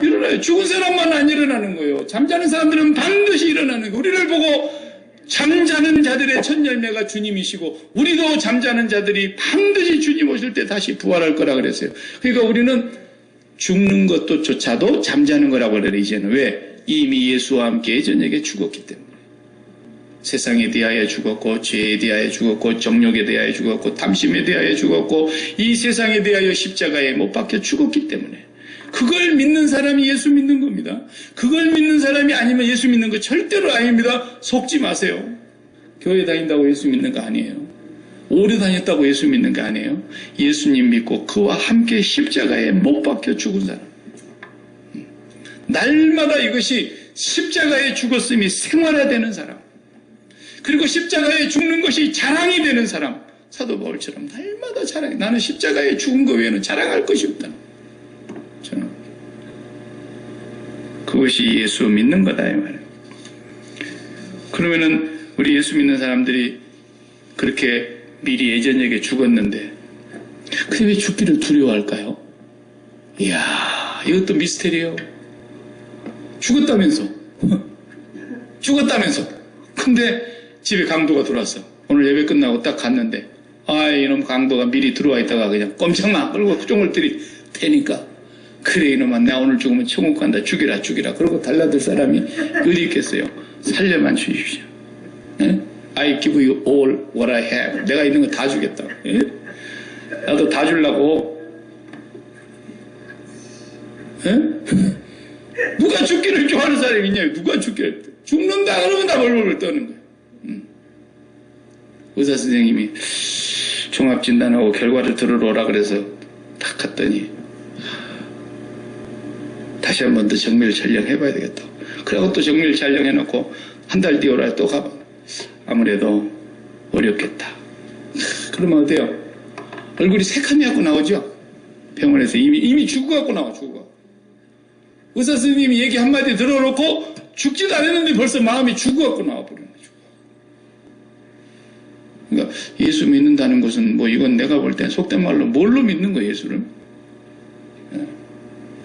일어나요. 죽은 사람만 안 일어나는 거예요. 잠자는 사람들은 반드시 일어나는 거예요. 우리를 보고 잠자는 자들의 첫 열매가 주님이시고 우리도 잠자는 자들이 반드시 주님 오실 때 다시 부활할 거라 그랬어요. 그러니까 우리는 죽는 것도 조차도 잠자는 거라고 그래요. 이제는 왜? 이미 예수와 함께 저녁에 죽었기 때문에. 세상에 대하여 죽었고 죄에 대하여 죽었고 정욕에 대하여 죽었고 탐심에 대하여 죽었고 이 세상에 대하여 십자가에 못 박혀 죽었기 때문에 그걸 믿는 사람이 예수 믿는 겁니다. 그걸 믿는 사람이 아니면 예수 믿는 거 절대로 아닙니다. 속지 마세요. 교회 다닌다고 예수 믿는 거 아니에요. 오래 다녔다고 예수 믿는 거 아니에요. 예수님 믿고 그와 함께 십자가에 못 박혀 죽은 사람. 날마다 이것이 십자가에 죽었음이 생활화되는 사람. 그리고 십자가에 죽는 것이 자랑이 되는 사람. 사도 바울처럼 날마다 자랑해. 나는 십자가에 죽은 거 외에는 자랑할 것이 없다. 저는 그것이 예수 믿는 거다 이 말이에요. 그러면은 우리 예수 믿는 사람들이 그렇게 미리 예전역에 죽었는데 근데 왜 죽기를 두려워할까요? 이야 이것도 미스테리예요. 죽었다면서 죽었다면서 근데 집에 강도가 들어왔어. 오늘 예배 끝나고 딱 갔는데 이놈 강도가 미리 들어와 있다가 그냥 꼼짝만 끌고 쫑을 때리니까 그래 이놈아 내가 오늘 죽으면 천국 간다. 죽이라 그러고 달라들 사람이 어디 있겠어요. 살려만 주십시오. 예? I give you all what I have. 내가 있는 거 다 주겠다. 예? 나도 다 주려고. 예? 누가 죽기를 좋아하는 사람이 있냐. 누가 죽기를 죽는다 그러면 다 벌벌 떠는 거야. 의사 선생님이 종합진단하고 결과를 들으러 오라 그래서 딱 갔더니 다시 한 번 더 정밀 촬영해봐야 되겠다. 그리고 또 정밀 촬영해놓고 한 달 뒤에 오라 또 가봐. 아무래도 어렵겠다. 그러면 어때요? 얼굴이 새카매 갖고 나오죠? 병원에서 이미 죽어갖고 나와, 죽어. 의사 선생님이 얘기 한마디 들어놓고 죽지도 않았는데 벌써 마음이 죽어갖고 나와버리는 거죠. 그러니까 예수 믿는다는 것은 뭐 이건 내가 볼 땐 속된 말로 뭘로 믿는 거예요, 예수를?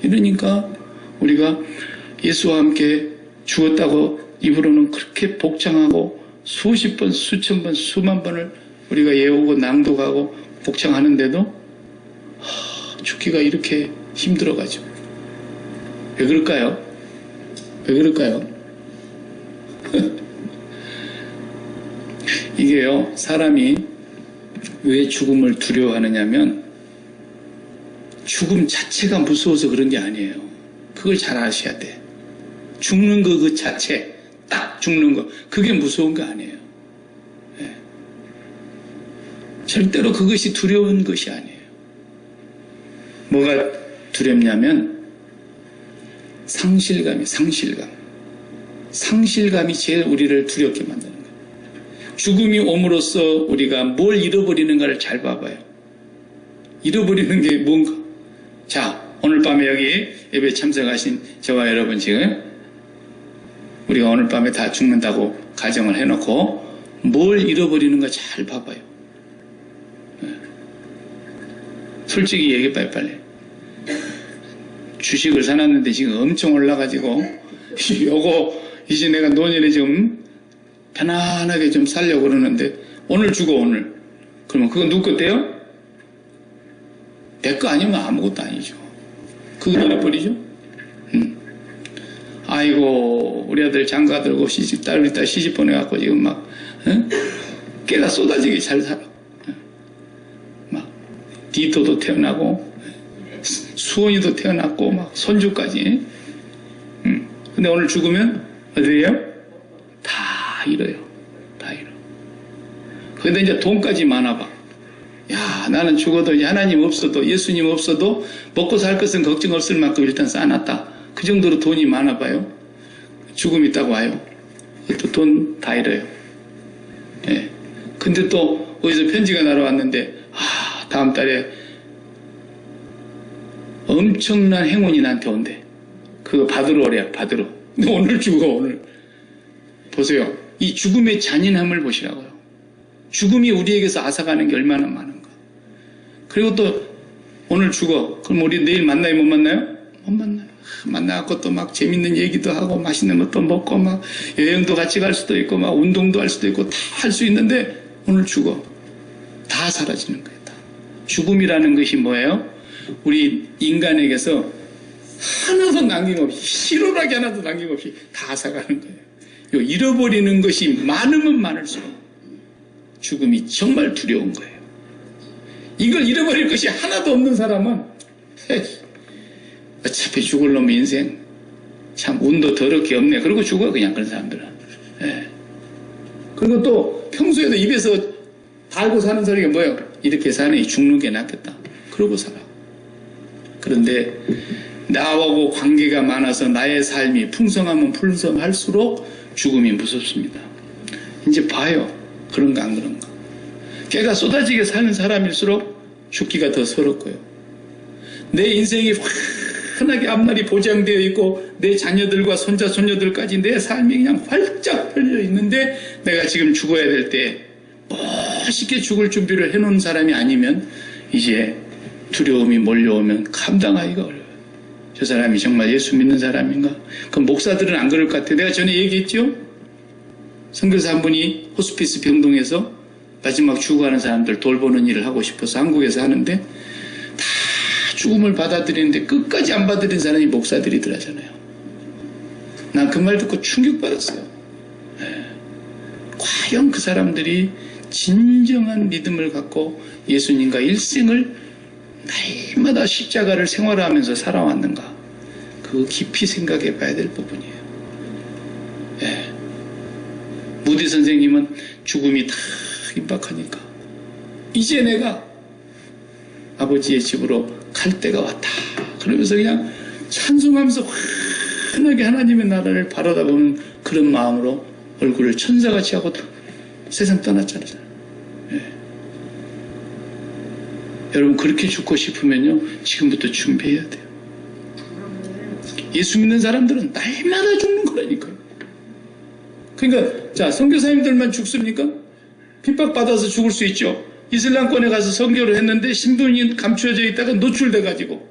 이러니까 우리가 예수와 함께 죽었다고 입으로는 그렇게 복창하고 수십 번, 수천 번, 수만 번을 우리가 외우고 낭독하고 복창하는데도 죽기가 이렇게 힘들어가지고 왜 그럴까요? 왜 그럴까요? 이게요, 사람이 왜 죽음을 두려워하느냐면 죽음 자체가 무서워서 그런 게 아니에요. 그걸 잘 아셔야 돼. 죽는 거 그 자체, 딱 죽는 거, 그게 무서운 거 아니에요. 네. 절대로 그것이 두려운 것이 아니에요. 뭐가 두렵냐면 상실감이 상실감이 제일 우리를 두렵게 만드는 거예요. 죽음이 옴으로써 우리가 뭘 잃어버리는가를 잘 봐봐요. 잃어버리는 게 뭔가. 자, 오늘 밤에 여기 예배 참석하신 저와 여러분 지금 우리가 오늘 밤에 다 죽는다고 가정을 해놓고 뭘 잃어버리는가 잘 봐봐요. 솔직히 얘기해봐요, 빨리. 주식을 사놨는데 지금 엄청 올라가지고 요거 이제 내가 노년에 좀 편안하게 좀 살려고 그러는데 오늘 죽어 오늘. 그러면 그건 누구 것대요? 내 거 아니면 아무것도 아니죠. 그거 잃어버리죠? 아이고 우리 아들 장가 들고 딸 시집 보내갖고 지금 막 깨가 쏟아지게 잘 살아. 막 디토도 태어나고 수원이도 태어났고 막 손주까지. 근데 오늘 죽으면 어디에요? 다 잃어요. 다 잃어. 근데 이제 돈까지 많아봐. 야, 나는 죽어도 하나님 없어도 예수님 없어도 먹고 살 것은 걱정 없을 만큼 일단 쌓아놨다. 그 정도로 돈이 많아봐요. 죽음 있다고 와요. 또 돈 다 잃어요. 예. 근데 또 어디서 편지가 날아왔는데 다음 달에 엄청난 행운이 나한테 온대. 그거 받으러 오래요. 받으러. 근데 오늘 죽어 오늘. 보세요. 이 죽음의 잔인함을 보시라고요. 죽음이 우리에게서 앗아가는 게 얼마나 많은가. 그리고 또 오늘 죽어. 그럼 우리 내일 만나요? 못 만나요? 못 만나요. 만나갖고 또 막 재밌는 얘기도 하고 맛있는 것도 먹고 막 여행도 같이 갈 수도 있고 막 운동도 할 수도 있고 다 할 수 있는데 오늘 죽어. 다 사라지는 거예요. 다. 죽음이라는 것이 뭐예요? 우리 인간에게서 하나도 남김없이 희로하게 하나도 남김없이 다 앗아가는 거예요. 요 잃어버리는 것이 많으면 많을수록 죽음이 정말 두려운 거예요. 이걸 잃어버릴 것이 하나도 없는 사람은 어차피 죽을 놈의 인생 참 운도 더럽게 없네. 그러고 죽어 그냥 그런 사람들은. 예. 그리고 또 평소에도 입에서 달고 사는 소리가 뭐예요? 이렇게 사니 죽는 게 낫겠다. 그러고 살아. 그런데 나하고 관계가 많아서 나의 삶이 풍성하면 풍성할수록 죽음이 무섭습니다. 이제 봐요. 그런가 안 그런가. 걔가 쏟아지게 사는 사람일수록 죽기가 더 서럽고요. 내 인생이 환하게 앞날이 보장되어 있고 내 자녀들과 손자 손녀들까지 내 삶이 그냥 활짝 펼려 있는데 내가 지금 죽어야 될 때 멋있게 죽을 준비를 해놓은 사람이 아니면 이제 두려움이 몰려오면 감당하기가 어려워요. 저 사람이 정말 예수 믿는 사람인가? 그럼 목사들은 안 그럴 것 같아요. 내가 전에 얘기했죠? 선교사 한 분이 호스피스 병동에서 마지막 죽어가는 사람들 돌보는 일을 하고 싶어서 한국에서 하는데 다 죽음을 받아들이는데 끝까지 안 받아들인 사람이 목사들이더라잖아요. 난 그 말 듣고 충격받았어요. 네. 과연 그 사람들이 진정한 믿음을 갖고 예수님과 일생을 날마다 십자가를 생활하면서 살아왔는가? 그거 깊이 생각해 봐야 될 부분이에요. 네. 무디 선생님은 죽음이 다 임박하니까 이제 내가 아버지의 집으로 갈 때가 왔다. 그러면서 그냥 찬송하면서 환하게 하나님의 나라를 바라다보는 그런 마음으로 얼굴을 천사같이 하고 세상 떠났잖아요. 네. 여러분 그렇게 죽고 싶으면요 지금부터 준비해야 돼요. 예수 믿는 사람들은 날마다 죽는 거라니까요. 그러니까 자 선교사님들만 죽습니까? 핍박받아서 죽을 수 있죠. 이슬람권에 가서 선교를 했는데 신분이 감추어져 있다가 노출돼가지고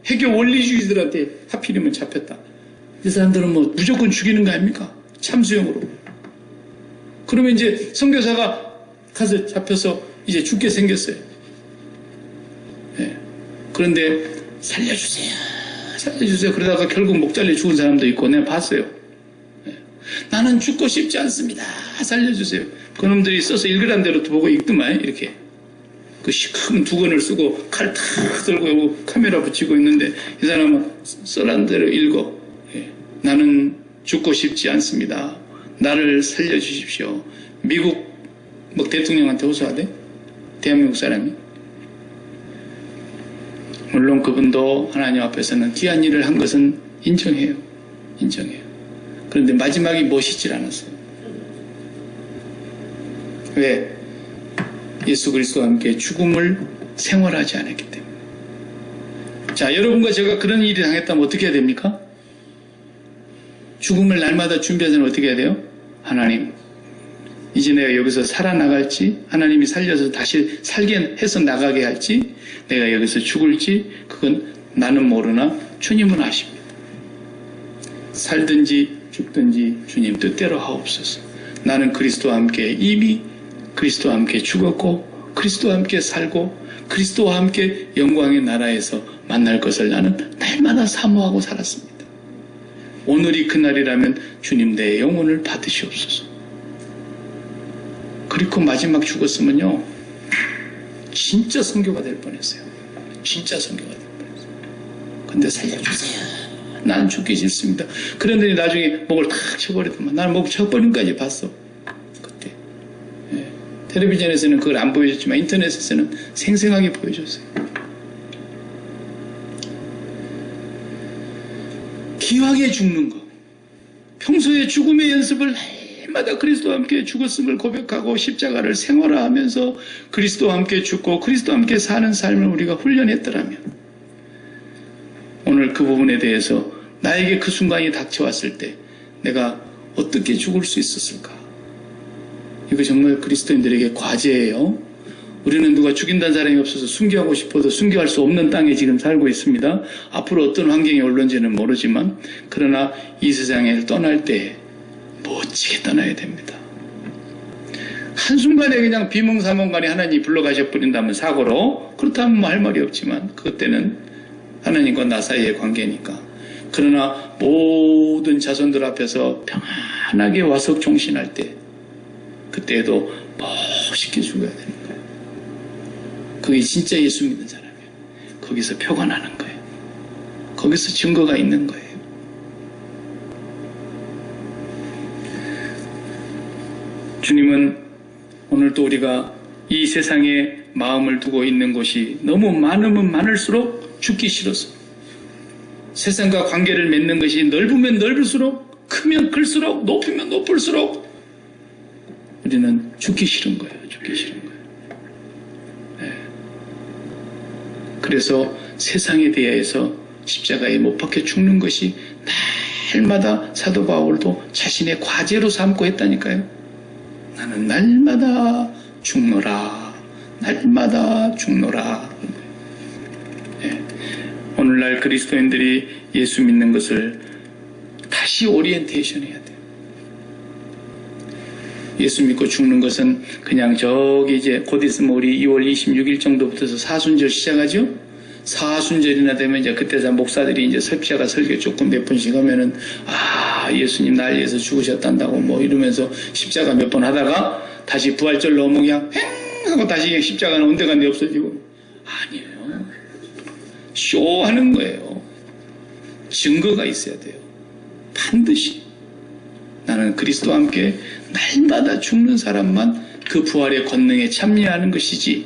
해교 원리주의들한테 하필이면 잡혔다. 이 사람들은 뭐 무조건 죽이는 거 아닙니까? 참수형으로. 그러면 이제 선교사가 가서 잡혀서 이제 죽게 생겼어요. 네. 그런데 살려주세요. 살려주세요. 그러다가 결국 목 잘려 죽은 사람도 있고 내가 봤어요. 네. 나는 죽고 싶지 않습니다. 살려주세요. 그놈들이 써서 읽으란 대로 보고 읽더만 이렇게 그 큰 두건을 쓰고 칼 탁 들고 카메라 붙이고 있는데 이 사람은 써란 대로 읽어. 예. 나는 죽고 싶지 않습니다. 나를 살려주십시오. 미국 뭐 대통령한테 호소하대? 대한민국 사람이 물론 그분도 하나님 앞에서는 귀한 일을 한 것은 인정해요. 그런데 마지막이 멋있질 않았어요. 왜? 예수 그리스도와 함께 죽음을 생활하지 않았기 때문에. 자, 여러분과 제가 그런 일이 당했다면 어떻게 해야 됩니까? 죽음을 날마다 준비하자면 어떻게 해야 돼요? 하나님, 이제 내가 여기서 살아나갈지, 하나님이 살려서 다시 살게 해서 나가게 할지, 내가 여기서 죽을지, 그건 나는 모르나 주님은 아십니다. 살든지 죽든지 주님 뜻대로 하옵소서. 나는 그리스도와 함께 이미 그리스도와 함께 죽었고 그리스도와 함께 살고 그리스도와 함께 영광의 나라에서 만날 것을 나는 날마다 사모하고 살았습니다. 오늘이 그날이라면 주님 내 영혼을 받으시옵소서. 그리고 마지막 죽었으면요, 진짜 선교가 될 뻔했어요. 진짜 선교가 될 뻔했어요. 근데 살려주세요. 난 죽기 싫습니다. 그런데 나중에 목을 탁 쳐버리더만. 나는 목 쳐버림까지 봤어. 그때. 예. 텔레비전에서는 그걸 안 보여줬지만 인터넷에서는 생생하게 보여줬어요. 귀하게 죽는 거. 평소에 죽음의 연습을 날마다 그리스도와 함께 죽었음을 고백하고 십자가를 생활화하면서 그리스도와 함께 죽고 그리스도와 함께 사는 삶을 우리가 훈련했더라면 오늘 그 부분에 대해서 나에게 그 순간이 닥쳐왔을 때 내가 어떻게 죽을 수 있었을까? 이거 정말 그리스도인들에게 과제예요. 우리는 누가 죽인다는 사람이 없어서 순교하고 싶어도 순교할 수 없는 땅에 지금 살고 있습니다. 앞으로 어떤 환경이 올런지는 모르지만 그러나 이 세상을 떠날 때 멋지게 떠나야 됩니다. 한순간에 그냥 비몽사몽간에 하나님이 불러가셔 버린다면 사고로, 그렇다면 뭐 할 말이 없지만 그것 때는 하나님과 나 사이의 관계니까. 그러나 모든 자손들 앞에서 평안하게 와서 종신할 때 그때에도 멋있게 죽어야 되는 거예요. 그게 진짜 예수 믿는 사람이에요. 거기서 표가 나는 거예요. 거기서 증거가 있는 거예요. 주님은 오늘도 우리가 이 세상에 마음을 두고 있는 곳이 너무 많으면 많을수록 죽기 싫어서, 세상과 관계를 맺는 것이 넓으면 넓을수록, 크면 클수록, 높으면 높을수록 우리는 죽기 싫은 거예요. 죽기 싫은 거예요. 네. 그래서 세상에 대해서 십자가에 못 박혀 죽는 것이 날마다 사도 바울도 자신의 과제로 삼고 했다니까요. 나는 날마다 죽노라. 날마다 죽노라. 네. 오늘날 그리스도인들이 예수 믿는 것을 다시 오리엔테이션 해야 돼요. 예수 믿고 죽는 것은 그냥 저기 이제 곧 있으면 우리 2월 26일 정도부터서 사순절 시작하죠? 사순절이나 되면 이제 그때 목사들이 이제 십자가 설교 조금 몇 번씩 하면은, 아, 예수님 날 위해서 죽으셨단다고 뭐 이러면서 십자가 몇 번 하다가 다시 부활절 넘으면 그냥 행! 하고 다시 그냥 십자가는 온데간데 없어지고. 아니에요. 쇼하는 거예요. 증거가 있어야 돼요. 반드시. 나는 그리스도와 함께 날마다 죽는 사람만 그 부활의 권능에 참여하는 것이지,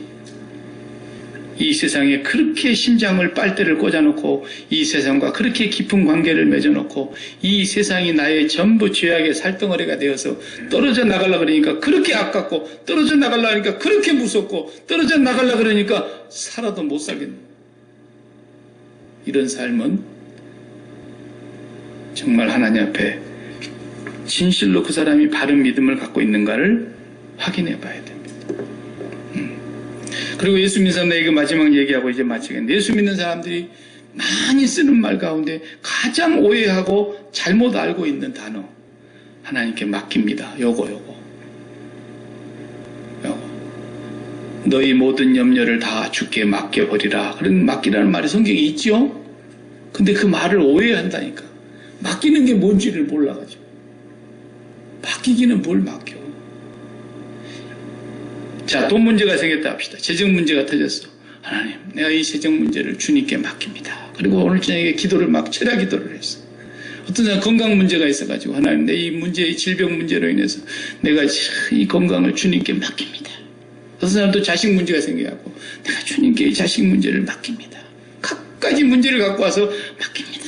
이 세상에 그렇게 심장을 빨대를 꽂아놓고 이 세상과 그렇게 깊은 관계를 맺어놓고 이 세상이 나의 전부 죄악의 살덩어리가 되어서 떨어져 나가려 그러니까 그렇게 아깝고, 떨어져 나가려 하니까 그렇게 무섭고, 떨어져 나가려 그러니까 살아도 못 살겠네. 이런 삶은 정말 하나님 앞에 진실로 그 사람이 바른 믿음을 갖고 있는가를 확인해 봐야 됩니다. 그리고 예수 믿는 사람들에게 마지막 얘기하고 이제 마치겠는데, 예수 믿는 사람들이 많이 쓰는 말 가운데 가장 오해하고 잘못 알고 있는 단어, 하나님께 맡깁니다. 요거. 너희 모든 염려를 다 주께 맡겨버리라. 그런 맡기라는 말이 성경에 있죠? 근데 그 말을 오해한다니까. 맡기는 게 뭔지를 몰라가지고. 맡기기는 뭘 맡겨. 자, 돈 문제가 생겼다 합시다. 재정 문제가 터졌어. 하나님, 내가 이 재정 문제를 주님께 맡깁니다. 그리고 오늘 저녁에 기도를 철야 기도를 했어. 어떤 사람 건강 문제가 있어가지고, 하나님, 내 이 문제, 이 질병 문제로 인해서 내가 이 건강을 주님께 맡깁니다. 어떤 사람도 자식 문제가 생겨갖고, 내가 주님께 이 자식 문제를 맡깁니다. 가지 문제를 갖고 와서 맡깁니다.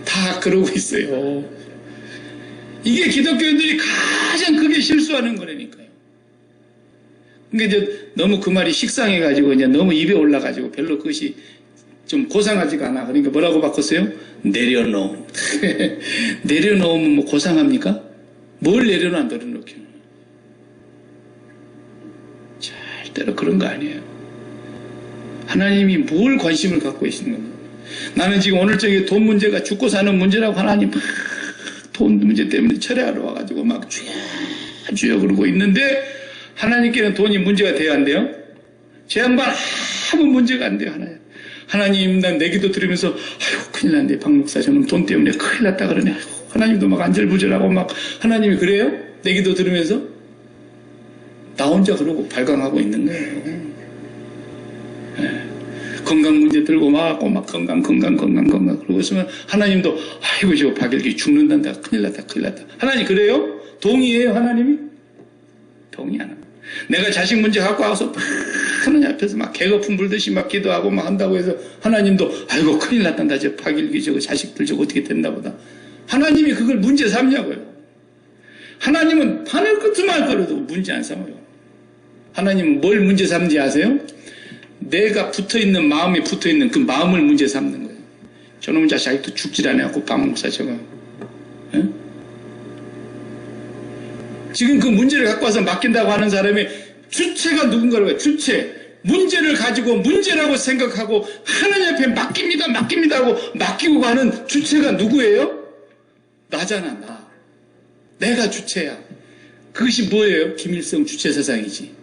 다 그러고 있어요. 이게 기독교인들이 가장 크게 실수하는 거라니까요. 그러니까 이제 너무 그 말이 식상해가지고 이제 너무 입에 올라가지고 별로 그것이 좀 고상하지가 않아. 그러니까 뭐라고 바꿨어요? 내려놓음. 내려놓으면 뭐 고상합니까? 뭘 내려놔 내려놓기는. 절대로 그런 거 아니에요. 하나님이 뭘 관심을 갖고 계시는 겁니까? 나는 지금 오늘 저기 돈 문제가 죽고 사는 문제라고 하나님 막 돈 문제 때문에 철회하러 와가지고 막 주여 그러고 있는데 하나님께는 돈이 문제가 돼야 안 돼요? 제 양반 아무 문제가 안 돼요. 하나님 난 내 기도 들으면서 아이고 큰일 났네. 박 목사 저는 돈 때문에 큰일 났다 그러네. 아이고, 하나님도 막 안절부절하고 막 하나님이 그래요? 내 기도 들으면서 나 혼자 그러고 발광하고 있는 거예요. 네. 건강 문제 들고 막 건강 그러고 있으면 하나님도 아이고 저 박일기 죽는단다. 큰일 났다. 하나님 그래요? 동의해요 하나님이? 동의 안 합니다. 내가 자식 문제 갖고 와서 막 하나님 앞에서 막 개거품 불듯이 막 기도하고 막 한다고 해서 하나님도 아이고 큰일 났단다. 저 박일기 저거 자식들 저거 어떻게 됐나 보다. 하나님이 그걸 문제 삼냐고요. 하나님은 바늘 끝만 걸어도 문제 안 삼아요. 하나님은 뭘 문제 삼는지 아세요? 내가 붙어있는 마음에 붙어있는 그 마음을 문제 삼는 거예요. 저놈은 자식 아직도 죽질 않아갖고 박 목사 저거. 에? 지금 그 문제를 갖고 와서 맡긴다고 하는 사람의 주체가 누군가라고 해요. 주체. 문제를 가지고 문제라고 생각하고 하나님 앞에 맡깁니다 하고 맡기고 가는 주체가 누구예요? 나잖아, 나. 내가 주체야. 그것이 뭐예요? 김일성 주체사상이지.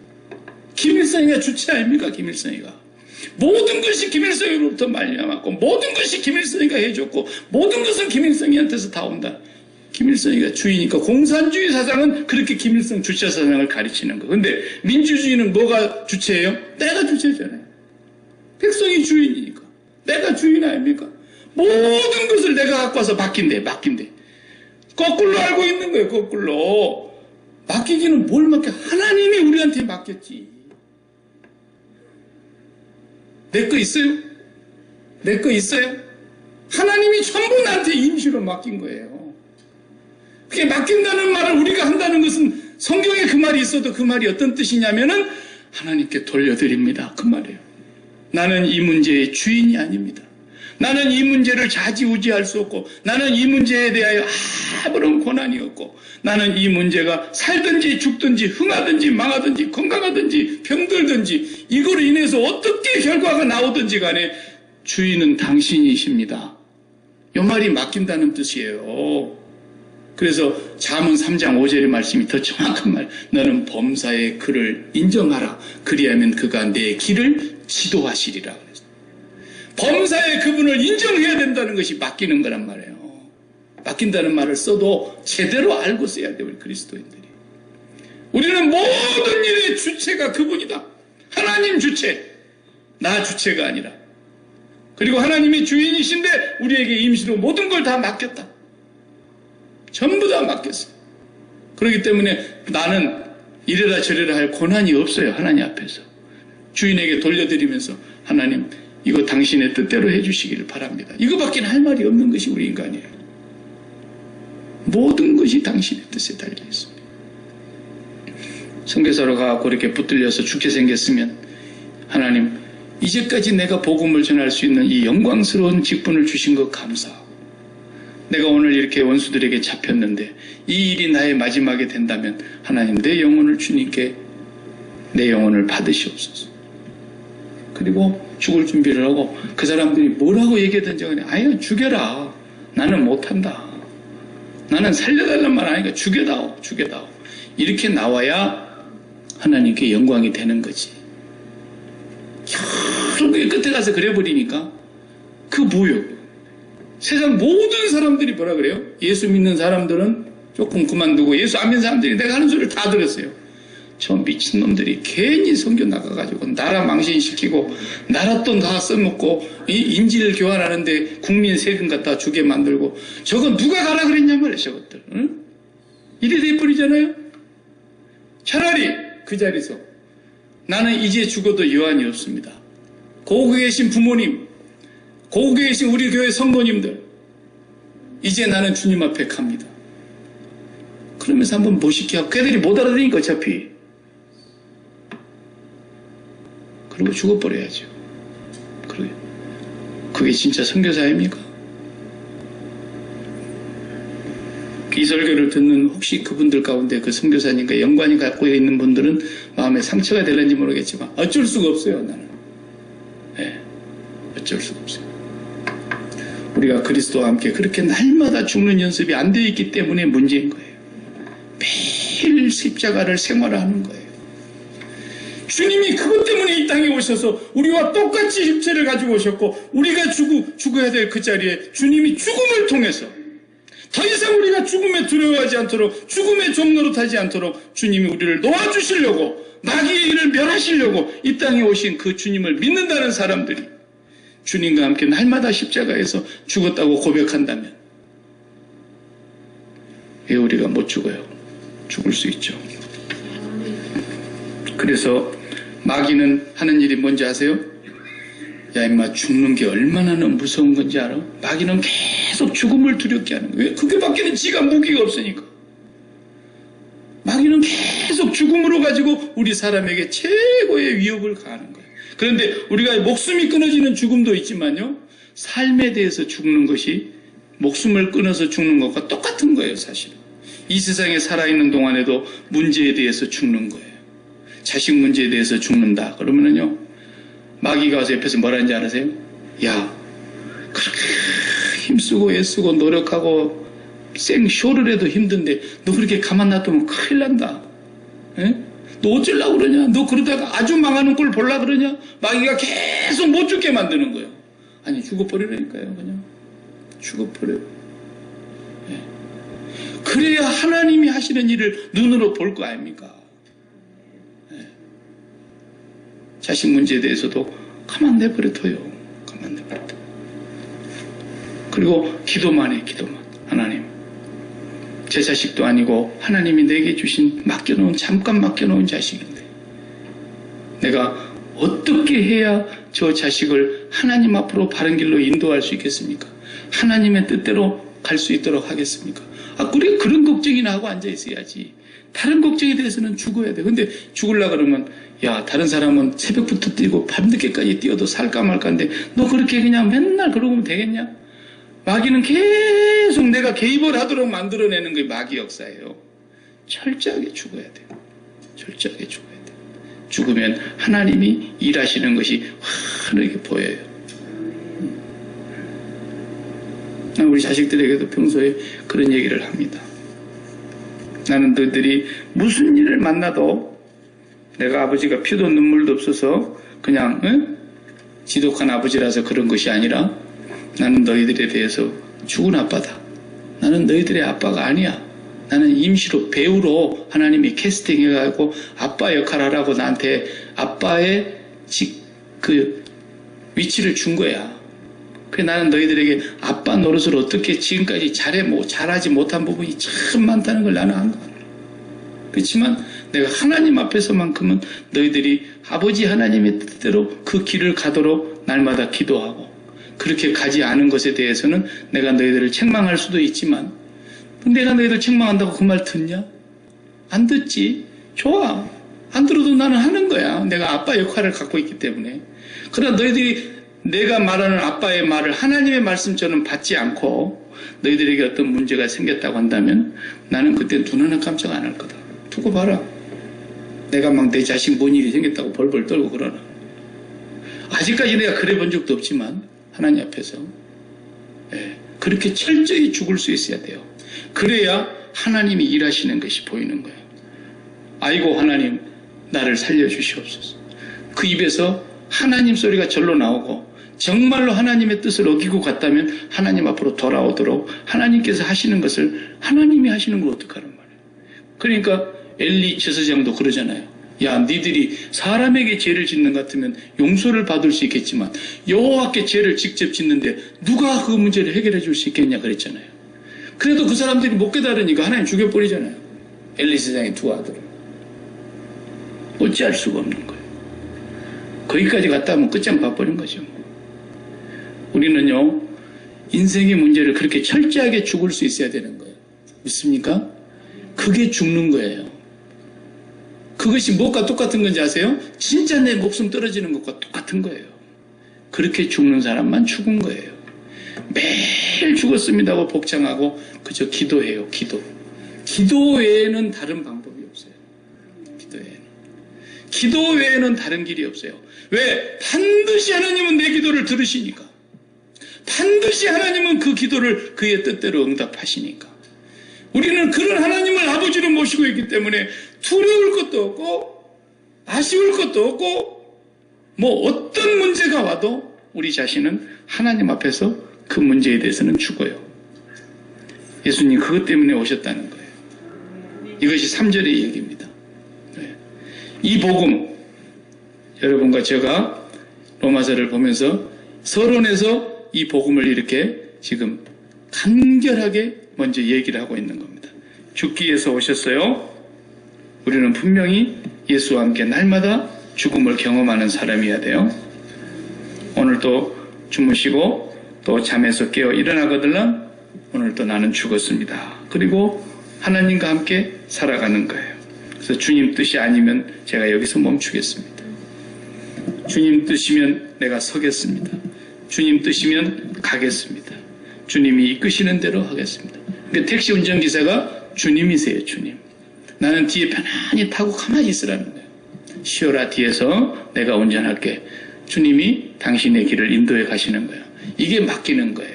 김일성이가 주체 아닙니까? 김일성이가. 모든 것이 김일성으로부터 말려왔고 모든 것이 김일성이가 해줬고 모든 것은 김일성이한테서 다 온다. 김일성이가 주의니까 공산주의 사상은 그렇게 김일성 주체 사상을 가르치는 거. 근데 민주주의는 뭐가 주체예요? 내가 주체잖아요. 백성이 주인이니까. 내가 주인 아닙니까? 모든 것을 내가 갖고 와서 맡긴대. 거꾸로 알고 있는 거예요. 거꾸로. 맡기기는 뭘 맡겨? 하나님이 우리한테 맡겼지. 내 거 있어요? 내 거 있어요? 하나님이 전부 나한테 임시로 맡긴 거예요. 그게 맡긴다는 말을 우리가 한다는 것은 성경에 그 말이 있어도 그 말이 어떤 뜻이냐면은 하나님께 돌려드립니다. 그 말이에요. 나는 이 문제의 주인이 아닙니다. 나는 이 문제를 좌지우지할 수 없고 나는 이 문제에 대하여 아무런 권한이 없고 나는 이 문제가 살든지 죽든지 흥하든지 망하든지 건강하든지 병들든지 이거로 인해서 어떻게 결과가 나오든지 간에 주인은 당신이십니다. 이 말이 맡긴다는 뜻이에요. 그래서 잠언 3장 5절의 말씀이 더 정확한 말. 너는 범사의 그를 인정하라. 그리하면 그가 내 길을 지도하시리라. 그랬어요. 범사의 그분을 인정해야 된다는 것이 맡기는 거란 말이에요. 맡긴다는 말을 써도 제대로 알고 써야 돼요. 우리 그리스도인들이. 우리는 모든 일의 주체가 그분이다. 하나님 주체. 나 주체가 아니라. 그리고 하나님이 주인이신데 우리에게 임시로 모든 걸 다 맡겼다. 전부 다 맡겼어요. 그렇기 때문에 나는 이래라 저래라 할 권한이 없어요. 하나님 앞에서. 주인에게 돌려드리면서 하나님 이거 당신의 뜻대로 해주시기를 바랍니다. 이거밖에 할 말이 없는 것이 우리 인간이에요. 모든 것이 당신의 뜻에 달려있습니다. 선교사로 가고 이렇게 붙들려서 죽게 생겼으면 하나님 이제까지 내가 복음을 전할 수 있는 이 영광스러운 직분을 주신 것 감사하고 내가 오늘 이렇게 원수들에게 잡혔는데 이 일이 나의 마지막이 된다면 하나님 내 영혼을 주님께 내 영혼을 받으시옵소서. 그리고 죽을 준비를 하고 그 사람들이 뭐라고 얘기하든지 간에 아유 죽여라. 나는 못한다. 나는 살려달란 말 아니까 죽여다오. 이렇게 나와야 하나님께 영광이 되는 거지. 결국에 끝에 가서 그래버리니까 그 뭐요? 세상 모든 사람들이 뭐라 그래요? 예수 믿는 사람들은 조금 그만두고 예수 안 믿는 사람들이 내가 하는 소리를 다 들었어요. 저 미친놈들이 괜히 선교 나가가지고 나라 망신시키고 나라 돈 다 써먹고 인질 교환하는데 국민 세금 갖다 주게 만들고 저거 누가 가라 그랬냐 말이에요. 저것들. 응? 이래 돼버리잖아요. 차라리 그 자리에서 나는 이제 죽어도 여한이 없습니다. 고국에 계신 부모님, 고국에 계신 우리 교회 성도님들, 이제 나는 주님 앞에 갑니다. 그러면서 한번 멋있게 하고, 걔들이 못 알아들으니까 어차피. 그리고 죽어버려야죠. 그게 진짜 선교사입니까? 이 설교를 듣는 혹시 그분들 가운데 그 선교사님과 연관이 갖고 있는 분들은 마음에 상처가 될는지 모르겠지만 어쩔 수가 없어요. 나는. 네, 어쩔 수가 없어요. 우리가 그리스도와 함께 그렇게 날마다 죽는 연습이 안 되어 있기 때문에 문제인 거예요. 매일 십자가를 생활하는 거예요. 주님이 그것 때문에 이 땅에 오셔서 우리와 똑같이 육체를 가지고 오셨고, 우리가 죽어야 될 그 자리에 주님이 죽음을 통해서 더 이상 우리가 죽음에 두려워하지 않도록, 죽음의 종노릇하지 않도록 주님이 우리를 놓아주시려고, 마귀의 일을 멸하시려고 이 땅에 오신 그 주님을 믿는다는 사람들이 주님과 함께 날마다 십자가에서 죽었다고 고백한다면 왜 우리가 못 죽어요? 죽을 수 있죠. 그래서 마귀는 하는 일이 뭔지 아세요? 야, 임마, 죽는 게 얼마나 무서운 건지 알아? 마귀는 계속 죽음을 두렵게 하는 거예요. 왜? 그게밖에는 지가 무기가 없으니까. 마귀는 계속 죽음으로 가지고 우리 사람에게 최고의 위협을 가하는 거예요. 그런데 우리가 목숨이 끊어지는 죽음도 있지만요, 삶에 대해서 죽는 것이 목숨을 끊어서 죽는 것과 똑같은 거예요, 사실은. 이 세상에 살아있는 동안에도 문제에 대해서 죽는 거예요. 자식 문제에 대해서 죽는다. 그러면은요, 마귀가 와서 옆에서 뭐라는지 알아세요? 야, 그렇게 힘쓰고 애쓰고 노력하고 생쇼를 해도 힘든데 너 그렇게 가만 놔두면 큰일 난다. 에? 너 어쩌려고 그러냐? 너 그러다가 아주 망하는 꼴 보려고 그러냐? 마귀가 계속 못 죽게 만드는 거예요. 아니, 죽어버리라니까요. 그냥 죽어버려요. 예. 그래야 하나님이 하시는 일을 눈으로 볼 거 아닙니까? 예. 자식 문제에 대해서도 가만 내버려둬요. 가만 내버려둬. 그리고 기도만 해. 기도만. 하나님, 제 자식도 아니고 하나님이 내게 주신 잠깐 맡겨놓은 자식인데 내가 어떻게 해야 저 자식을 하나님 앞으로 바른 길로 인도할 수 있겠습니까? 하나님의 뜻대로 갈 수 있도록 하겠습니까? 우리가 그런 걱정이나 하고 앉아 있어야지. 다른 걱정에 대해서는 죽어야 돼. 근데 죽으려고 그러면, 야, 다른 사람은 새벽부터 뛰고 밤늦게까지 뛰어도 살까 말까인데 너 그렇게 그냥 맨날 그러면 되겠냐? 마귀는 계속 내가 개입을 하도록 만들어내는 게 마귀 역사예요. 철저하게 죽어야 돼요. 철저하게 죽어야 돼요. 죽으면 하나님이 일하시는 것이 환하게 보여요. 우리 자식들에게도 평소에 그런 얘기를 합니다. 나는 너희들이 무슨 일을 만나도 내가 아버지가 피도 눈물도 없어서 그냥 지독한 아버지라서 그런 것이 아니라 나는 너희들에 대해서 죽은 아빠다. 나는 너희들의 아빠가 아니야. 나는 임시로 배우로 하나님이 캐스팅해가지고 아빠 역할 하라고 나한테 아빠의 그 위치를 준 거야. 그래, 나는 너희들에게 아빠 노릇을 어떻게 지금까지 잘하지 못한 부분이 참 많다는 걸 나는 안 거. 그렇지만 내가 하나님 앞에서만큼은 너희들이 아버지 하나님의 뜻대로 그 길을 가도록 날마다 기도하고, 그렇게 가지 않은 것에 대해서는 내가 너희들을 책망할 수도 있지만, 내가 너희들 책망한다고 그 말 듣냐? 안 듣지. 좋아. 안 들어도 나는 하는 거야. 내가 아빠 역할을 갖고 있기 때문에. 그러나 너희들이 내가 말하는 아빠의 말을 하나님의 말씀처럼 받지 않고 너희들에게 어떤 문제가 생겼다고 한다면 나는 그때 눈 하나 깜짝 안 할 거다. 두고 봐라. 내가 막 내 자식 뭔 일이 생겼다고 벌벌 떨고 그러나. 아직까지 내가 그래 본 적도 없지만 하나님 앞에서 그렇게 철저히 죽을 수 있어야 돼요. 그래야 하나님이 일하시는 것이 보이는 거예요. 아이고 하나님, 나를 살려주시옵소서. 그 입에서 하나님 소리가 절로 나오고 정말로 하나님의 뜻을 어기고 갔다면 하나님 앞으로 돌아오도록 하나님께서 하시는 것을 하나님이 하시는 걸 어떡하란 말이에요. 그러니까 엘리 제사장도 그러잖아요. 야, 니들이 사람에게 죄를 짓는 것 같으면 용서를 받을 수 있겠지만 여호와께 죄를 직접 짓는데 누가 그 문제를 해결해 줄 수 있겠냐 그랬잖아요. 그래도 그 사람들이 못 깨달으니까 하나님 죽여버리잖아요. 엘리 제사장의 두 아들을. 어찌할 수가 없는 거예요. 거기까지 갔다 하면 끝장 봐버린 거죠. 우리는요, 인생의 문제를 그렇게 철저하게 죽을 수 있어야 되는 거예요. 믿습니까? 그게 죽는 거예요. 그것이 무엇과 똑같은 건지 아세요? 진짜 내 목숨 떨어지는 것과 똑같은 거예요. 그렇게 죽는 사람만 죽은 거예요. 매일 죽었습니다 하고 복창하고 그저 기도해요. 기도 외에는 다른 방법이 없어요. 기도 외에는 다른 길이 없어요. 왜? 반드시 하나님은 내 기도를 들으시니까. 반드시 하나님은 그 기도를 그의 뜻대로 응답하시니까. 우리는 그런 하나님을 아버지로 모시고 있기 때문에 두려울 것도 없고 아쉬울 것도 없고 뭐 어떤 문제가 와도 우리 자신은 하나님 앞에서 그 문제에 대해서는 죽어요. 예수님 그것 때문에 오셨다는 거예요. 이것이 3절의 얘기입니다. 이 복음, 여러분과 제가 로마서를 보면서 서론에서 이 복음을 이렇게 지금 간결하게 먼저 얘기를 하고 있는 겁니다. 죽기 위해서 오셨어요. 우리는 분명히 예수와 함께 날마다 죽음을 경험하는 사람이어야 돼요. 오늘 또 주무시고 또 잠에서 깨어 일어나거들랑 오늘 또 나는 죽었습니다. 그리고 하나님과 함께 살아가는 거예요. 그래서 주님 뜻이 아니면 제가 여기서 멈추겠습니다. 주님 뜻이면 내가 서겠습니다. 주님 뜻이면 가겠습니다. 주님이 이끄시는 대로 하겠습니다. 그러니까 택시 운전기사가 주님이세요. 주님. 나는 뒤에 편안히 타고 가만히 있으라는 거예요. 쉬어라 뒤에서 내가 운전할게. 주님이 당신의 길을 인도해 가시는 거예요. 이게 맡기는 거예요.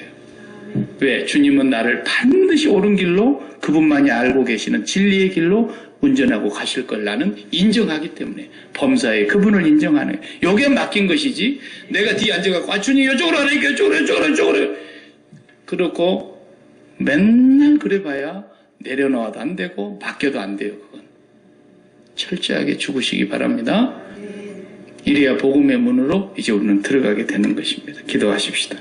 왜? 주님은 나를 반드시 옳은 길로 그분만이 알고 계시는 진리의 길로 운전하고 가실 걸 나는 인정하기 때문에 범사에 그분을 인정하는 요게 맡긴 것이지 내가 뒤에 앉아갖고 주님 이쪽으로 하라니까 이쪽으로 그렇고 맨날 그래봐야 내려놓아도 안 되고 맡겨도 안 돼요. 그건 철저하게 죽으시기 바랍니다. 이래야 복음의 문으로 이제 우리는 들어가게 되는 것입니다. 기도하십시다.